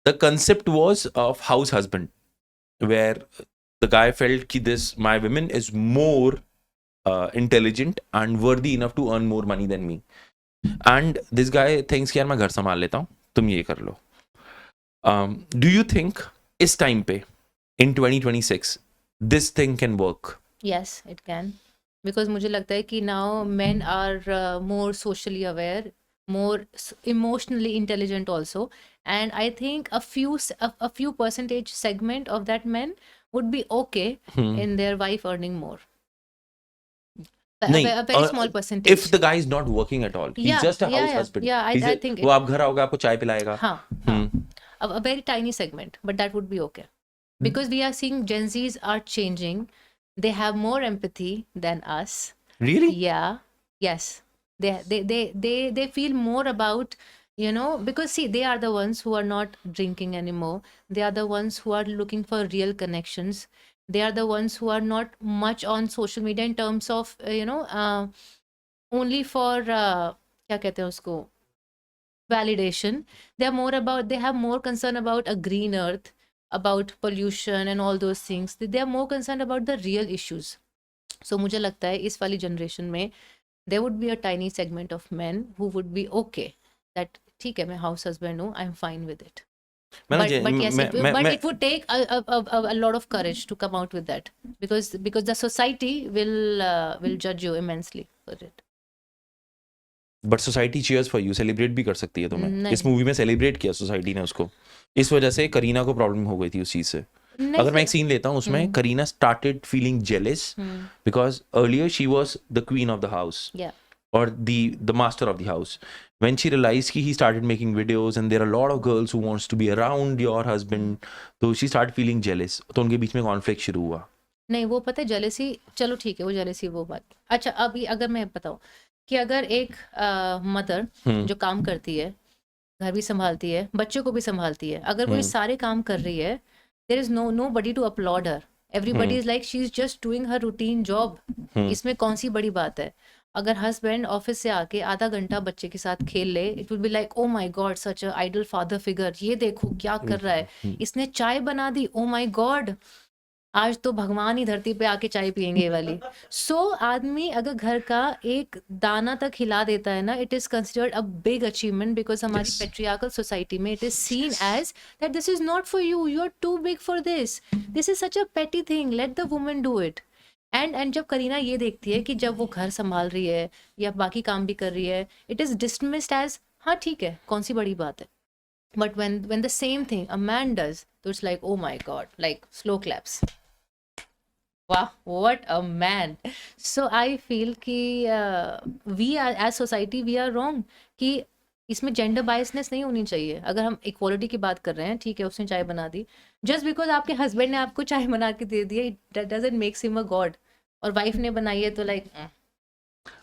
the concept was of house husband, where the guy felt कि this my woman is more intelligent and worthy enough to earn more money than me, and this guy thinks कि यार मैं घर संभाल लेता हूँ, तुम ये कर लो. Do you think इस time पे in 2026 this thing can work? Yes, it can. Because मुझे लगता है कि now men are more socially aware, more emotionally intelligent also, and I think a few percentage segment of that men would be okay in their wife earning more. नहीं, A very small percentage. If the guy is not working at all, he's Yeah, just a house yeah. husband. Yeah, I think वो आप घर आओगे, आपको चाय पिलाएगा. हाँ. A very tiny segment, but that would be okay. Because we are seeing Gen Zs are changing. They have more empathy than us. Really? Yeah. Yes. They feel more about, because see, they are the ones who are not drinking anymore. They are the ones who are looking for real connections. They are the ones who are not much on social media in terms of, only for क्या कहते हैं उसको, validation. They are more about, they have more concern about a green earth, about pollution and all those things. They are more concerned about the real issues. So मुझे लगता है इस वाली generation में there would be a tiny segment of men who would be okay that ठीक है, मैं house husband हूँ, I'm fine with it. But yes, it would take a lot of courage to come out with that, because the society will judge you immensely for it. But society cheers for you, celebrate भी कर सकती है तुम्हें. नहीं. इस मूवी में सेलिब्रेट किया सोसाइटी ने उसको, इस वजह से करीना को प्रॉब्लम हो गई थी उस चीज से. अगर मैं एक सीन लेता हूँ उसमें, Kareena started feeling jealous because earlier she was the queen of the house or the master of the house. When she realized he started making videos and there are a lot of girls who wants to be around your husband, so she started feeling jealous. तो उनके बीच में कॉन्फ्लिक्ट शुरू हुआ. नहीं, वो पता है जेलेसी, चलो ठीक है, वो जेलेसी वो बात. अच्छा, अभी अगर मैं बताऊँ कि अगर एक मदर जो काम करती है, घर भी संभालती है, बच्चों को भी संभालती है, अगर वो ये सारे काम कर रही है, there is nobody to applaud her. Everybody is like she is just doing her routine job. इसमें कौन सी बड़ी बात है. अगर हस्बैंड ऑफिस से आके आधा घंटा बच्चे के साथ खेल ले, it will be like oh my god, such a idol father figure, ये देखो क्या कर रहा है, इसने चाय बना दी, ओ माय गॉड, आज तो भगवान ही धरती पे आके चाय पियेंगे ये वाली. सो आदमी अगर घर का एक दाना तक हिला देता है ना, it is considered a big achievement, because हमारी पेट्रियार्कल सोसाइटी में it is seen as that this is not for you, you are too big for this is such a petty thing, let the woman do it. And जब करीना ये देखती है कि जब वो घर संभाल रही है या बाकी काम भी कर रही है, इट इज डिसमिस्ड एज हाँ ठीक है, कौन सी बड़ी बात है. But when the same thing a man does, तो it's like oh my god, like slow claps, वाह, what a man. So I feel कि we are as society we are wrong कि इसमें जेंडर बायसनेस नहीं होनी चाहिए. अगर हम इक्वालिटी की बात कर रहे हैं, ठीक है, उसने चाय बना दी, जस्ट बिकॉज आपके हस्बैंड ने आपको चाय बना के दे दिया, it doesn't makes him a God. और वाइफ ने बनाई है तो लाइक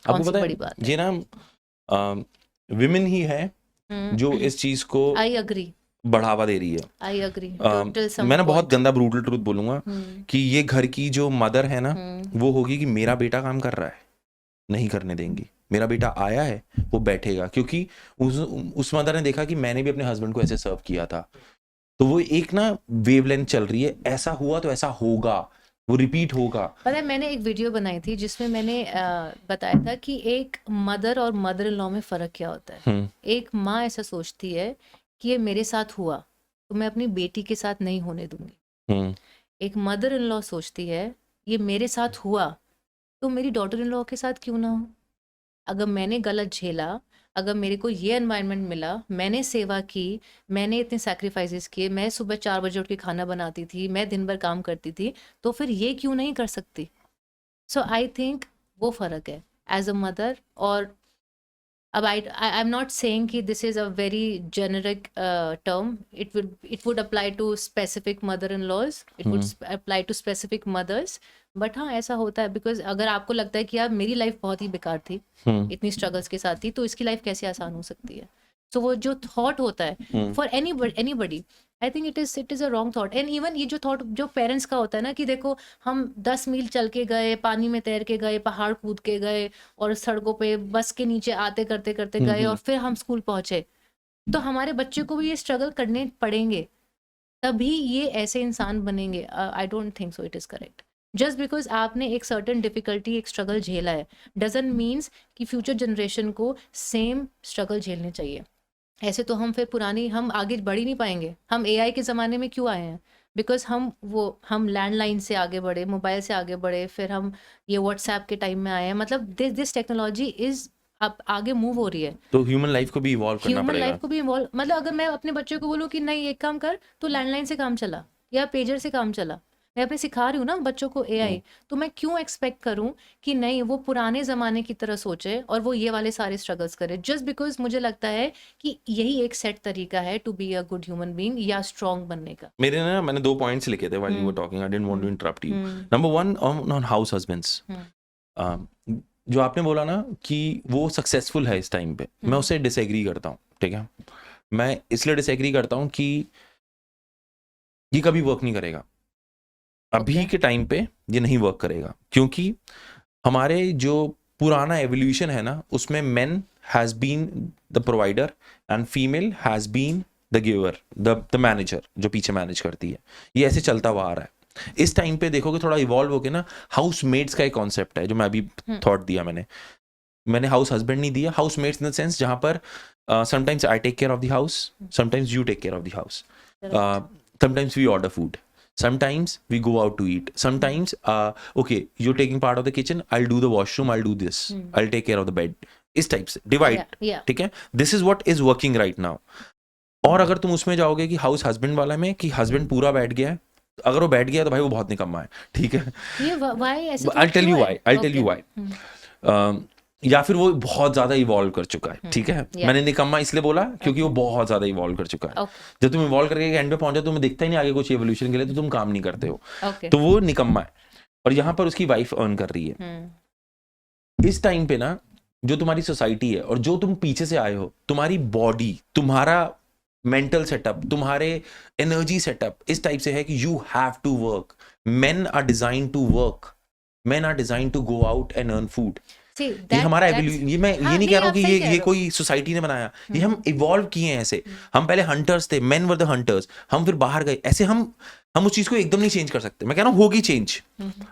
कौन सी बड़ी बात है. ये ना विमेन ही है जो इस चीज को आई अग्री बढ़ावा दे रही है. I agree. मैं ना बहुत गंदा ब्रूटल ट्रूथ बोलूंगा कि ये घर की जो मदर है ना, वो होगी कि मेरा बेटा काम कर रहा है, नहीं करने देंगी. मेरा बेटा आया है वो बैठेगा, क्योंकि उस मदर ने देखा कि मैंने भी अपने हस्बैंड को ऐसे सर्व किया था, तो वो एक ना वेवलेंथ चल रही है, ऐसा हुआ तो ऐसा होगा, वो रिपीट होगा। पता है मैंने एक वीडियो बनाई थी जिसमें मैंने बताया था कि एक मदर और मदर इन लॉ में फ़र्क क्या होता है। एक माँ ऐसा सोचती है कि ये मेरे साथ हुआ तो मैं अपनी बेटी के साथ नहीं होने दूंगी। एक मदर इन लॉ सोचती है ये मेरे साथ हुआ तो मेरी डॉटर इन लॉ के साथ क्यों ना हो। अगर मैंने गलत झेला, अगर मेरे को ये एनवायरनमेंट मिला, मैंने सेवा की, मैंने इतने सैक्रिफाइसेस किए, मैं सुबह 4 बजे उठ के खाना बनाती थी, मैं दिन भर काम करती थी, तो फिर ये क्यों नहीं कर सकती। सो आई थिंक वो फ़र्क है एज अ मदर। और अब आई एम नॉट सेइंग कि this is a very generic term, it would apply to specific mother in laws, it would apply to specific mothers. But हाँ ऐसा होता है, बिकॉज अगर आपको लगता है कि यार मेरी लाइफ बहुत ही बेकार थी, इतनी स्ट्रगल्स के साथ थी, तो इसकी लाइफ कैसे आसान हो सकती है। सो वो जो थॉट होता है for anybody, I think it is a wrong thought. And even ये जो थॉट जो पेरेंट्स का होता है ना कि देखो हम 10 मील चल के गए, पानी में तैर के गए, पहाड़ कूद के गए, और सड़कों पे बस के नीचे आते करते करते गए, और फिर हम स्कूल पहुंचे, तो हमारे बच्चे को भी ये स्ट्रगल करने पड़ेंगे, तभी ये ऐसे इंसान बनेंगे। आई don't think so it is correct. Just because आपने एक सर्टन डिफिकल्टी, एक स्ट्रगल झेला है, डजंट मीन्स कि फ्यूचर जनरेशन को सेम स्ट्रगल झेलने चाहिए। ऐसे तो हम फिर हम आगे बढ़ ही नहीं पाएंगे। हम एआई के ज़माने में क्यों आए हैं? बिकॉज हम लैंडलाइन से आगे बढ़े, मोबाइल से आगे बढ़े, फिर हम ये व्हाट्सएप के टाइम में आए हैं। मतलब दिस टेक्नोलॉजी इज अब आगे मूव हो रही है, तो ह्यूमन लाइफ को भी इवॉल्व करना ह्यूमन पड़ेगा। लाइफ को भी इन्वॉल्व। मतलब अगर मैं अपने बच्चे को बोलूँ कि नहीं एक काम कर, तो लैंडलाइन से काम चला या पेजर से काम चला, मैं अपने सिखा रही हूँ ना बच्चों को एआई, तो मैं क्यों एक्सपेक्ट करूँ कि नहीं वो पुराने ज़माने की तरह सोचे और वो ये वाले सारे स्ट्रगल्स करे, जस्ट बिकॉज मुझे लगता है कि यही एक सेट तरीका है to be a good human being या स्ट्रॉन्ग बनने का। मैंने 2 पॉइंट्स लिखे थे while you were talking, I didn't want to interrupt you. Number 1 on house husbands, जो आपने बोला ना कि वो सक्सेसफुल है इस टाइम पे, मैं उससे डिसएग्री करता हूँ। ठीक है, मैं इसलिए डिसएग्री करता हूँ कि ये कभी वर्क नहीं करेगा। अभी के टाइम पे ये नहीं वर्क करेगा, क्योंकि हमारे जो पुराना एवोल्यूशन है ना, उसमें men has been the provider and female has been the giver, the manager, जो पीछे मैनेज करती है। ये ऐसे चलता हुआ आ रहा है। इस टाइम पे देखोगे थोड़ा इवॉल्व हो के ना, हाउस मेट्स का एक कॉन्सेप्ट है जो मैं अभी थॉट दिया मैंने हाउस हस्बैंड नहीं दिया, housemates in the sense जहां पर sometimes I take care of the house, sometimes you take care of the house, sometimes we order food, sometimes we go out to eat, sometimes okay, you're taking part of the kitchen, I'll do the washroom, I'll do this, I'll take care of the bed, इस टाइप से डिवाइड। ठीक है, this is what is working right now. और अगर तुम उसमें जाओगे कि हाउस हस्बैंड वाला में कि हस्बैंड पूरा बैठ गया है, अगर वो बैठ गया तो भाई वो बहुत निकम्मा है। ठीक है, I'll tell you why, या फिर वो बहुत ज्यादा इवॉल्व कर चुका है। ठीक है, मैंने निकम्मा इसलिए बोला क्योंकि वो बहुत ज्यादा इवॉल्व कर चुका है। जब तुम इवॉल्व करके एंड पे पहुंचे, तुम्हें दिखता ही नहीं आगे कुछ एवोल्यूशन के लिए, तो तुम काम नहीं करते हो, तो वो निकम्मा है। और यहाँ पर उसकी वाइफ अर्न कर रही है। इस टाइम पे ना जो तुम्हारी सोसाइटी है और जो तुम पीछे से आए हो, तुम्हारी बॉडी, तुम्हारा मेंटल सेटअप, तुम्हारे एनर्जी सेटअप इस टाइप से है कि you have to work. Men are design to work, men are design to go out and earn food. ये हमारा ये मैं ये नहीं कह रहा हूँ कि ये कोई सोसाइटी ने बनाया, ये हम इवॉल्व किए हैं ऐसे। हम पहले हंटर्स थे, मेन वर द हंटर्स, हम फिर बाहर गए, ऐसे हम उस चीज को एकदम नहीं चेंज कर सकते। मैं कह रहा हूँ होगी change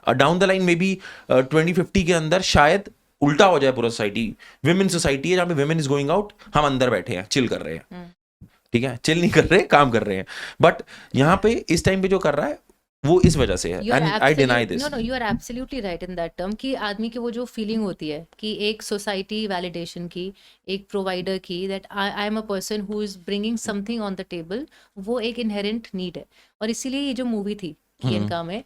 down the line, may be 2050 के अंदर शायद उल्टा हो जाए पूरा सोसाइटी। विमेन सोसाइटी है जहाँ पे विमेन इज गोइंग आउट, हम अंदर बैठे हैं, चिल कर रहे हैं। ठीक है, चिल नहीं कर रहे, काम कर रहे हैं। बट यहाँ पे इस टाइम पे जो कर रहा है वो इस वजह से है, and I deny this. No you are absolutely right in that term कि आदमी की वो जो फीलिंग होती है कि एक सोसाइटी वैलिडेशन की, एक प्रोवाइडर की, that I am a person who is bringing something on the table, वो एक इनहेरेंट नीड है। और इसीलिए ये जो मूवी थी कियनका में,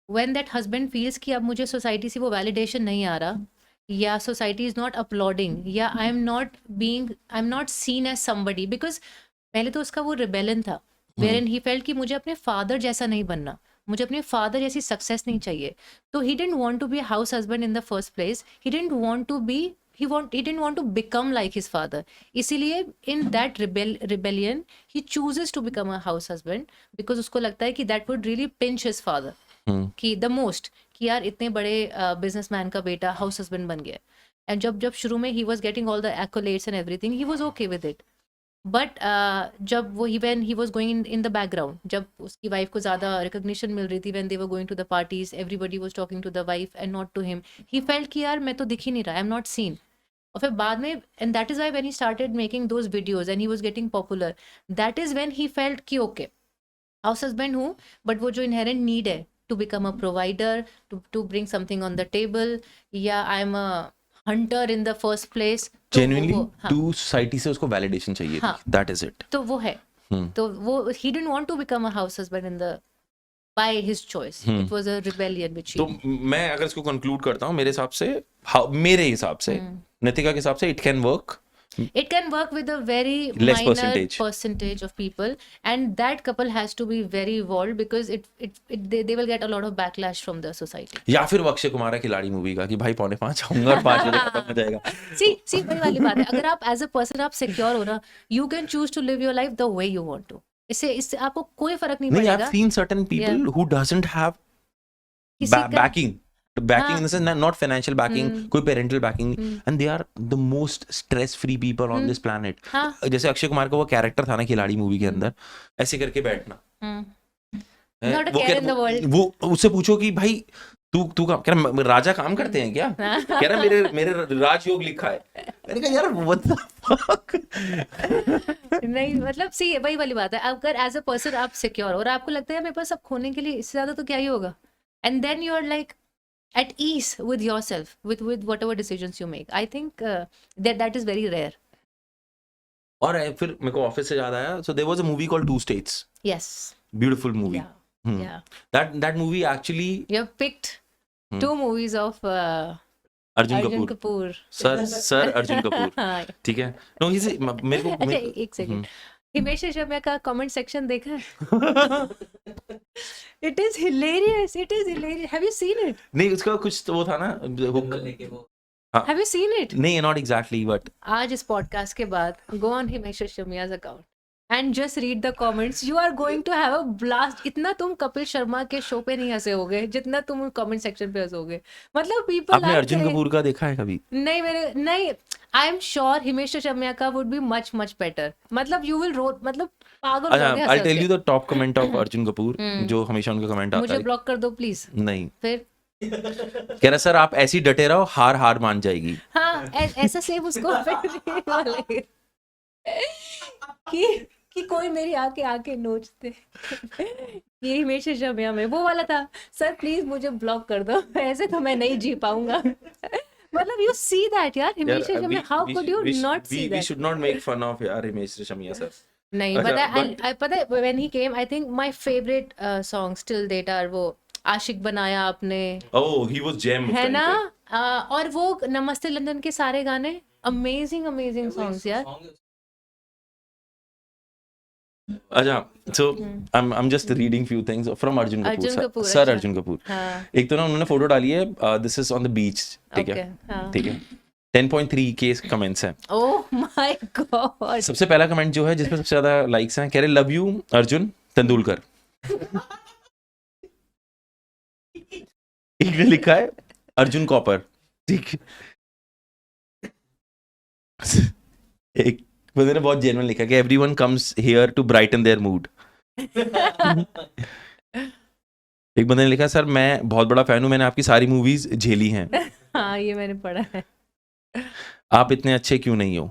व्हेन दैट हस्बैंड फील्स कि अब मुझे सोसाइटी से वो वैलिडेशन नहीं आ रहा, या सोसाइटी इज नॉट अपलॉडिंग, या I am not seen as somebody, because पहले तो उसका वो रिबेलियन था वेयर ही फेल्ट कि मुझे अपने फादर जैसा नहीं बनना, मुझे अपने फादर जैसी सक्सेस नहीं चाहिए। तो he didn't want to be house husband in the first place, he didn't want to be he didn't want to become like his father. इसीलिए in that rebellion he chooses to become a house husband because उसको लगता है कि that would really pinch his father कि the most कि यार इतने बड़े बिजनेसमैन का बेटा हाउस हस्बैंड बन गया। एंड जब शुरू में he was getting all the accolades and everything, he was okay with it. But जब वो when he was going in the background, जब उसकी वाइफ को ज़्यादा रिकग्निशन मिल रही थी, when they were going to the parties, everybody was talking to the wife and not to him, he felt कि यार मैं तो दिख ही नहीं रहा, I'm not seen. और फिर बाद में, and that is why when he started making those videos and he was getting popular, that is when he felt कि okay, हाउस हस्बैंड हूँ, बट वो जो इनहेरेंट नीड है to become a provider, to bring something on the table, या I am a hunter in the first place, genuinely to society से उसको वैलिडेशन चाहिए हाँ. थी, दैट इज इट. तो वो है. तो वो he didn't want to become a house husband in the by his choice. It was a rebellion which तो मैं अगर इसको कंक्लूड करता हूँ, मेरे हिसाब से नितिका के हिसाब से it can work. It can work with a very Less minor percentage of people, and that couple has to be very evolved because they will get a lot of backlash from the society. या फिर वो अक्षय कुमार है खिलाड़ी मूवी का कि भाई 4:45 आऊंगा और 5 बजे खत्म हो जाएगा. See वही वाली बात है. अगर आप as a person आप secure हो ना, you can choose to live your life the way you want to. इससे आपको कोई फर्क नहीं पड़ेगा. I've seen certain people who doesn't have backing in the sense not financial backing, कोई parental backing, and they are the most stress free people on this planet. जैसे अक्षय कुमार का वो कैरेक्टर था ना खिलाड़ी मूवी के अंदर, ऐसे करके बैठना. Not a care in the world. वो उससे पूछो कि भाई तू कह रहा राजा काम करते हैं क्या? कह रहा मेरे राजयोग लिखा है. मैंने कहा यार what the fuck. नहीं मतलब सी वही वाली बात है. अगर एज अ पर्सन आप सिक्योर और आपको लगता है मेरे पास सब खोने के लिए इससे ज्यादा तो क्या ही होगा, and then you are like at ease with yourself, with whatever decisions you make. I think that is very rare. और फिर मेरे को ऑफिस से याद आया, so there was a movie called Two States. Yes. Beautiful movie. Yeah. That movie actually. You have picked 2 movies of Arjun Kapoor. Sir Arjun Kapoor. ठीक है. No, मेरे को. अच्छा एक सेकंड. हिमेश रेशमिया का कमेंट सेक्शन देखा है? It is hilarious. Have you seen it? नहीं उसका कुछ तो वो था ना. Have you seen it? नहीं, not exactly, but आज इस पॉडकास्ट के बाद go on Himesh रेशमिया's account and just read the comments. You are going to have a blast. इतना तुम कपिल शर्मा के शो पे नहीं हंसे होगे जितना तुम कमेंट सेक्शन पे हंसोगे. मतलब people. आपने अर्जुन कपूर का देखा है कभी? नहीं. I am sure Himesh Reshammiya का would be much better. मतलब you will मतलब पागल हो गए. I'll tell you the top comment of Arjun Kapoor जो हमेशा उनका कमेंट आता है. मुझे ब्लॉक कर दो प्लीज. नहीं. फिर कह रहा सर आप ऐसी डटे रहो, हार मान जाएगी. हाँ ऐसा सेव उसको कि कोई मेरी आके नोच दे. ये हिमेश रेशमिया में वो वाला था, सर प्लीज मुझे ब्लॉक कर दो, ऐसे तो मैं नहीं जी पाऊंगा. मतलब you see that यार Himesh Reshammiya, how could you not see that? We should not make fun of यार हिमेश रेशमिया सर. नहीं पता है when he came, I think my favorite songs till date are वो आशिक बनाया आपने. Oh, he was gem है ना. और वो नमस्ते लंदन के सारे गाने amazing songs यार. अच्छा, so I'm just reading few things from Arjun Kapoor. Sir Arjun Kapoor. एक तो ना उन्होंने फोटो डाली है, this is on the beach. ठीक है. 10.3 के कमेंट्स हैं. Oh my God. सबसे पहला कमेंट जो है जिसमें सबसे ज्यादा लाइक्स हैं, कह रहे लव यू अर्जुन तेंदुलकर. एक ने लिखा है अर्जुन कॉपर. ठीक. एक बंदे ने बहुत जेन्युइन लिखा कि everyone comes here to brighten their mood. एक बंदे ने लिखा सर मैं बहुत बड़ा फैन हूं, मैंने आपकी सारी मूवीज झेली हैं. हाँ ये मैंने पढ़ा है. आप इतने अच्छे क्यों नहीं हो?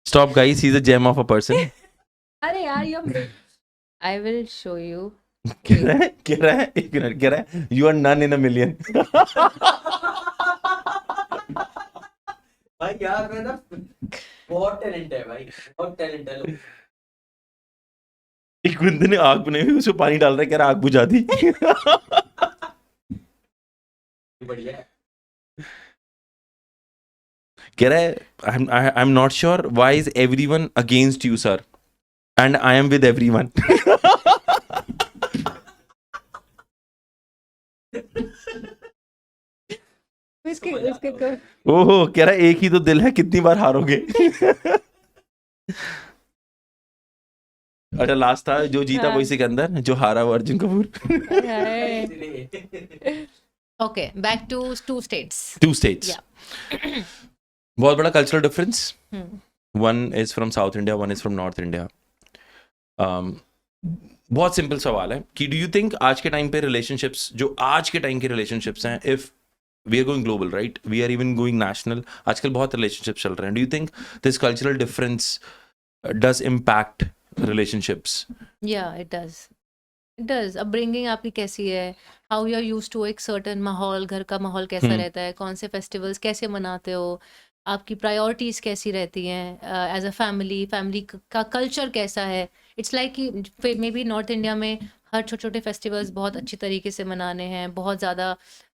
Stop guys, he is a gem of a person. अरे यार आई विल शो यू. कह रहा है एक मिनट, कह रहा है you are none in a million. भाई यार मैं ना बहुत टैलेंट है भाई, बहुत टैलेंट है. एक बंदे ने आग बनाई हुई, उसमें पानी डाल रहा है, कह रहा आग बुझा दी. बढ़िया है. कह रहा है आई am not sure why is everyone against you sir and I am with everyone. ओहो, कह रहा है एक ही तो दिल है, कितनी बार हारोगे. अच्छा लास्ट था जो जीता वही सिकंदर, जो हारा वो Arjun Kapoor. Okay, back to two states. Two states. Yeah. बहुत बड़ा cultural difference. Hmm. One is from South India, one is from North India. बहुत सिंपल सवाल है कि डू यू थिंक आज के टाइम पे रिलेशनशिप्स, जो आज के टाइम के रिलेशनशिप्स हैं, if we are going global, right, we are even going national, आजकल बहुत रिलेशनशिप्स चल रहे हैं, do you think this cultural difference does impact relationships? Yeah, it does. It does. Upbringing आपकी कैसी है, how you are used to एक सर्टेन माहौल, घर का माहौल कैसा रहता है, कौन से फेस्टिवल्स कैसे मनाते हो, आपकी प्रायोरिटीज कैसी रहती हैं एज अ फैमिली, फैमिली का कल्चर कैसा है. इट्स लाइक कि मे बी नॉर्थ इंडिया में हर छोटे छोटे फेस्टिवल्स बहुत अच्छी तरीके से मनाने हैं, बहुत ज़्यादा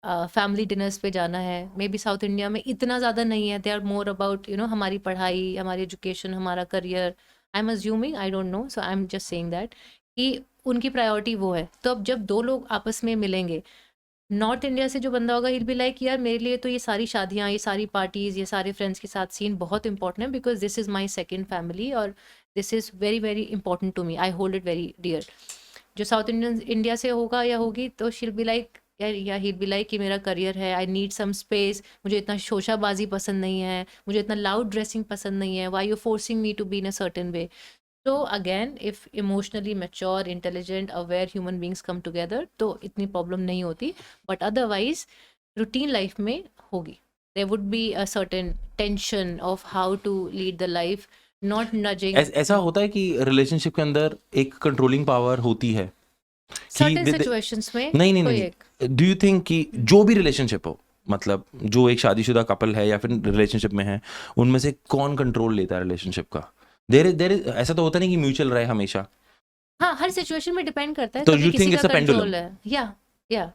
फैमिली डिनर्स पे जाना है. मे बी साउथ इंडिया में इतना ज़्यादा नहीं है. दे आर मोर अबाउट हमारी पढ़ाई, हमारी एजुकेशन, हमारा career. I am assuming, I don't know, so I am just saying that कि उनकी प्रायोरिटी वो है. तो अब जब दो लोग आपस में मिलेंगे, नॉर्थ इंडिया से जो बंदा होगा, ही बी लाइक यार मेरे लिए तो ये सारी शादियाँ, ये सारी पार्टीज, ये सारे फ्रेंड्स के साथ सीन बहुत इंपॉर्टेंट है, because this is my second family और this is very very important to me, I hold it very dear. जो साउथ इंडियन इंडिया से होगा या होगी, तो शील बी लाइक या ही बी लाइक कि मेरा करियर है, आई नीड सम स्पेस, मुझे इतना शोशाबाजी पसंद नहीं है, मुझे इतना लाउड ड्रेसिंग पसंद नहीं है, why you forcing me to be in a certain way. So again, if emotionally mature, intelligent, aware human beings come together, तो इतनी problem नहीं होती. But otherwise, routine life में होगी. There would be a certain tension of how to lead the life, not nudging. ऐसा होता है कि रिलेशनशिप के अंदर एक कंट्रोलिंग पावर होती है कि Certain situations में नहीं कोई नहीं एक नहीं, डू यू थिंक कि जो भी रिलेशनशिप हो, मतलब जो एक शादीशुदा कपल है या फिर रिलेशनशिप में है, उनमें से कौन कंट्रोल लेता है रिलेशनशिप का? देर ऐसा तो होता नहीं कि म्यूचुअल रहे हमेशा. हाँ, हर सिचुएशन में डिपेंड करता है. तो कभी you किसी think का it's a pendulum? कंट्रोल है. या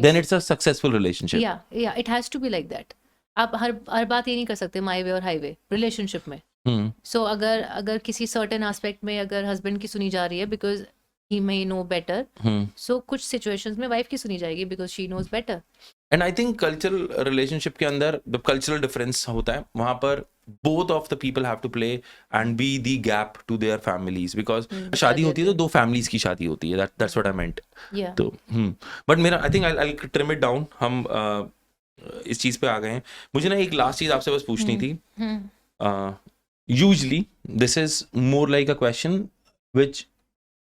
then it's a successful relationship. या it has to be like that. आप हर बात ये नहीं कर सकते माई वे और हाईवे रिलेशनशिप में. सो अगर किसी सर्टेन एस्पेक्ट में अगर हस्बैंड की सुनी जा रही है because he may know better, so कुछ सिचुएशंस में वाइफ की सुनी जाएगी because she knows better. And I think cultural relationship के अंदर जब कल्चरल डिफरेंस होता है, वहां पर both of the people have to play and be the gap to their families, because शादी होती है तो दो families की शादी होती है. That's what I meant. Yeah. तो बट मेरा I think I'll trim it down. हम इस चीज पे आ गए हैं. मुझे ना एक लास्ट चीज आपसे बस पूछनी थी. Usually this is more like a question which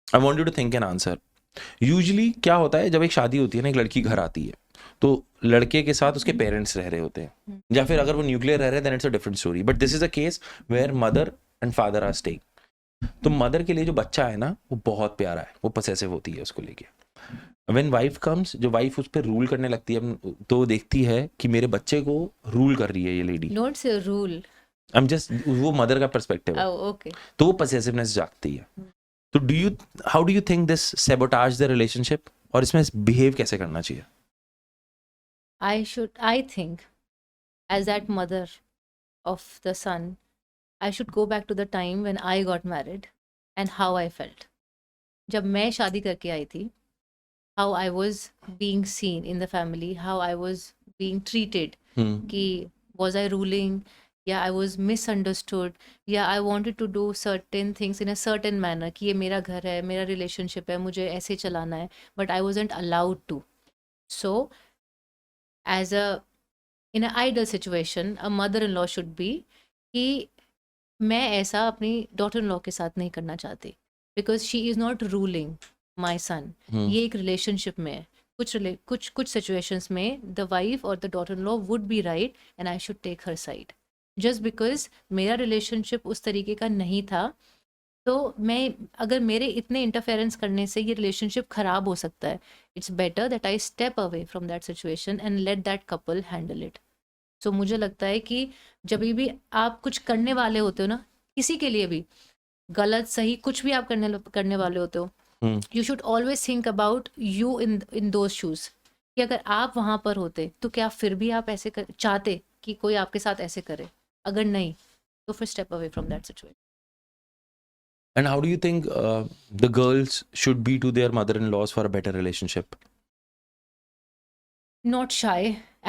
I want you to think and answer. Usually क्या होता है जब एक शादी होती है ना, एक लड़की घर आती है, तो लड़के के साथ उसके पेरेंट्स रह रहे होते हैं, या फिर अगर वो न्यूक्लियर रह रहे हैं then it's a different story. But this is a case where mother and father are staying. तो मदर के लिए जो बच्चा है ना, वो बहुत प्यारा है, वो पोसेसिव होती है उसको लेके. व्हेन वाइफ कम्स, जो वाइफ उस पर रूल करने लगती है, तो देखती है कि मेरे बच्चे को रूल कर रही है ये लेडी. नोट से रूल, आई एम जस्ट, वो मदर का पर्सपेक्टिव है, ओके. तो वो पोसेसिवनेस जागती है. तो how do you think this sabotage the relationship, और इसमें बिहेव कैसे करना चाहिए? I think as that mother of the son, I should go back to the time when I got married and how I felt. जब मैं शादी करके आई थी, how I was being seen in the family, how I was being treated, कि was I ruling, या I was misunderstood, या I wanted to do certain things in a certain manner, कि ये मेरा घर है, मेरा relationship है, मुझे ऐसे चलाना है, but I wasn't allowed to. So as in an ideal situation, a mother-in-law should be कि मैं ऐसा अपनी daughter-in-law के साथ नहीं करना चाहती, because she is not ruling my son. ये एक relationship में है. कुछ situations में the wife or the daughter-in-law would be right and I should take her side. Just because मेरा relationship उस तरीके का नहीं था, तो मैं अगर मेरे इतने इंटरफेरेंस करने से ये रिलेशनशिप खराब हो सकता है, it's better that I step away from that situation and let that couple handle it. So मुझे लगता है कि जब भी आप कुछ करने वाले होते हो ना, किसी के लिए भी गलत सही कुछ भी आप करने वाले होते हो, you should always think about you in those shoes, कि अगर आप वहाँ पर होते तो क्या फिर भी आप ऐसे चाहते कि कोई आपके साथ ऐसे करे? अगर नहीं, तो फिर step away from that situation. And how do you think the girls should be to their mother-in-laws for a better relationship? not shy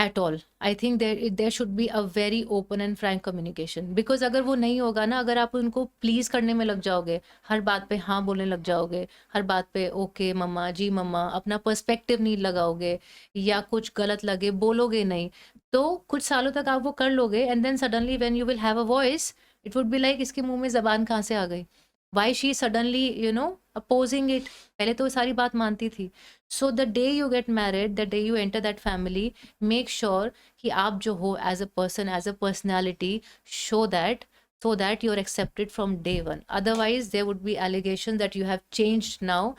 at all. I think there should be a very open and frank communication, because अगर वो नहीं होगा ना, अगर आप उनको प्लीज करने में लग जाओगे, हर बात पे हाँ बोलने लग जाओगे, हर बात पे ओके मम्मा जी मम्मा, अपना पर्सपेक्टिव नहीं लगाओगे, या कुछ गलत लगे बोलोगे नहीं, तो कुछ सालों तक आप वो कर लोगे, and then suddenly when you will have a voice, it would be like इसके मुंह में जबान कहाँ से आ गई, why she suddenly opposing it, पहले तो वो सारी बात मानती थी. So the day you get married, the day you enter that family, make sure कि आप जो हो as a person, as a personality, show that, so that you're accepted from day one. Otherwise there would be allegations that you have changed now.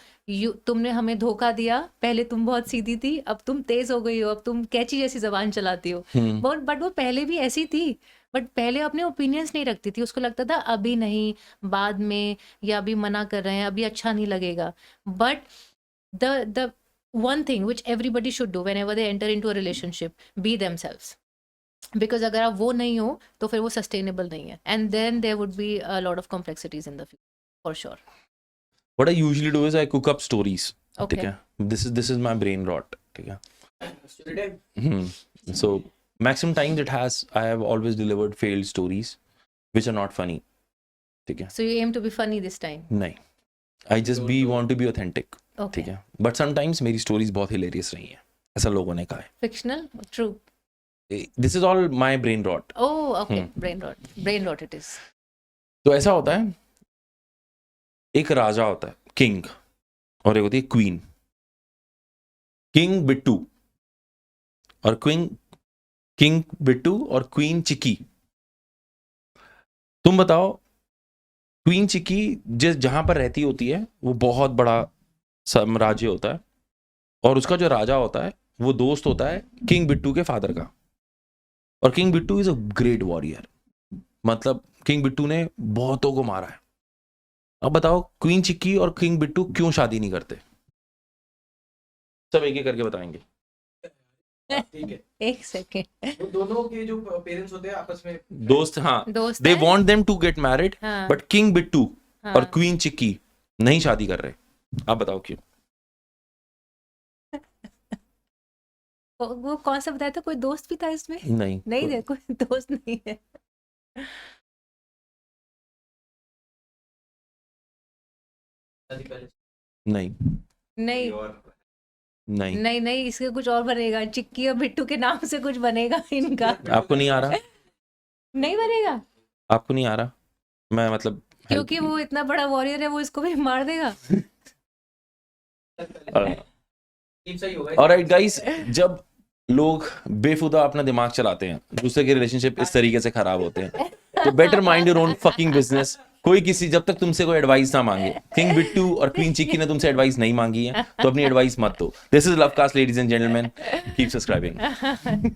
तुमने हमें धोखा दिया, पहले तुम बहुत सीधी थी, अब तुम तेज हो गई हो, अब तुम कैची जैसी जबान चलाती हो. बट वो पहले भी ऐसी थी, बट पहले अपने ओपिनियंस नहीं रखती थी, उसको लगता था अभी नहीं, बाद में, या अभी मना कर रहे हैं, अभी अच्छा नहीं लगेगा. But the one thing which everybody should do whenever they enter into a relationship, be themselves. Because अगर आप वो नहीं हो तो फिर वो सस्टेनेबल नहीं है, and then there would be a lot of complexities in the future for sure. What I usually do is I cook up stories. Okay. ठीक है, this is my brain rot. ठीक है. Story time. So maximum times it has, I have always delivered failed stories which are not funny. ठीक है. So you aim to be funny this time. नहीं, I just want to be authentic. Okay. ठीक है. But sometimes मेरी stories बहुत hilarious रही हैं, ऐसा लोगों ने कहा है. Fictional, true. This is all my brain rot. Oh okay, brain rot it is. तो ऐसा होता है, एक राजा होता है किंग, और एक होती है क्वीन. किंग बिट्टू और किंग बिट्टू और क्वीन चिक्की. तुम बताओ, क्वीन चिक्की जहां पर रहती होती है वो बहुत बड़ा साम्राज्य होता है, और उसका जो राजा होता है वो दोस्त होता है किंग बिट्टू के फादर का. और king Bittu is a great warrior, मतलब किंग बिट्टू ने बहुतों को मारा है. अब बताओ क्वीन चिक्की और किंग बिट्टू क्यों शादी नहीं करते? सब एक एक करके बताएंगे. ठीक है, एक सेकेंड. वो दोनों के जो पेरेंट्स होते हैं आपस में दोस्त, हाँ, दोस्त दे है? Want them to get married, हाँ, बट किंग बिट्टू हाँ. और क्वीन चिक्की नहीं शादी कर रहे. आप बताओ क्यों? वो कौन सा बताया था, कोई दोस्त भी था इसमें? नहीं नहीं है, कोई दोस्त नहीं है. शादी पहले नहीं नहीं नहीं नहीं नहीं, इसके कुछ और बनेगा, चिक्की और बिट्टू के नाम से कुछ बनेगा इनका. आपको नहीं आ रहा? नहीं बनेगा आपको नहीं आ रहा? मैं मतलब क्योंकि वो इतना बड़ा वॉरियर है, वो इसको भी मार देगा. सही होगा. ऑलराइट गाइस, जब लोग बेफुदा अपना दिमाग चलाते हैं, दूसरे के रिलेशनशिप इस तरीके से खराब होते हैं, तो better mind your own fucking business. कोई किसी, जब तक तुमसे कोई एडवाइस ना मांगे, किंग बिट्टू और क्वीन चिक्की ने तुमसे एडवाइस नहीं मांगी है, तो अपनी एडवाइस मत दो. This is Lovecast ladies and gentleman, keep subscribing.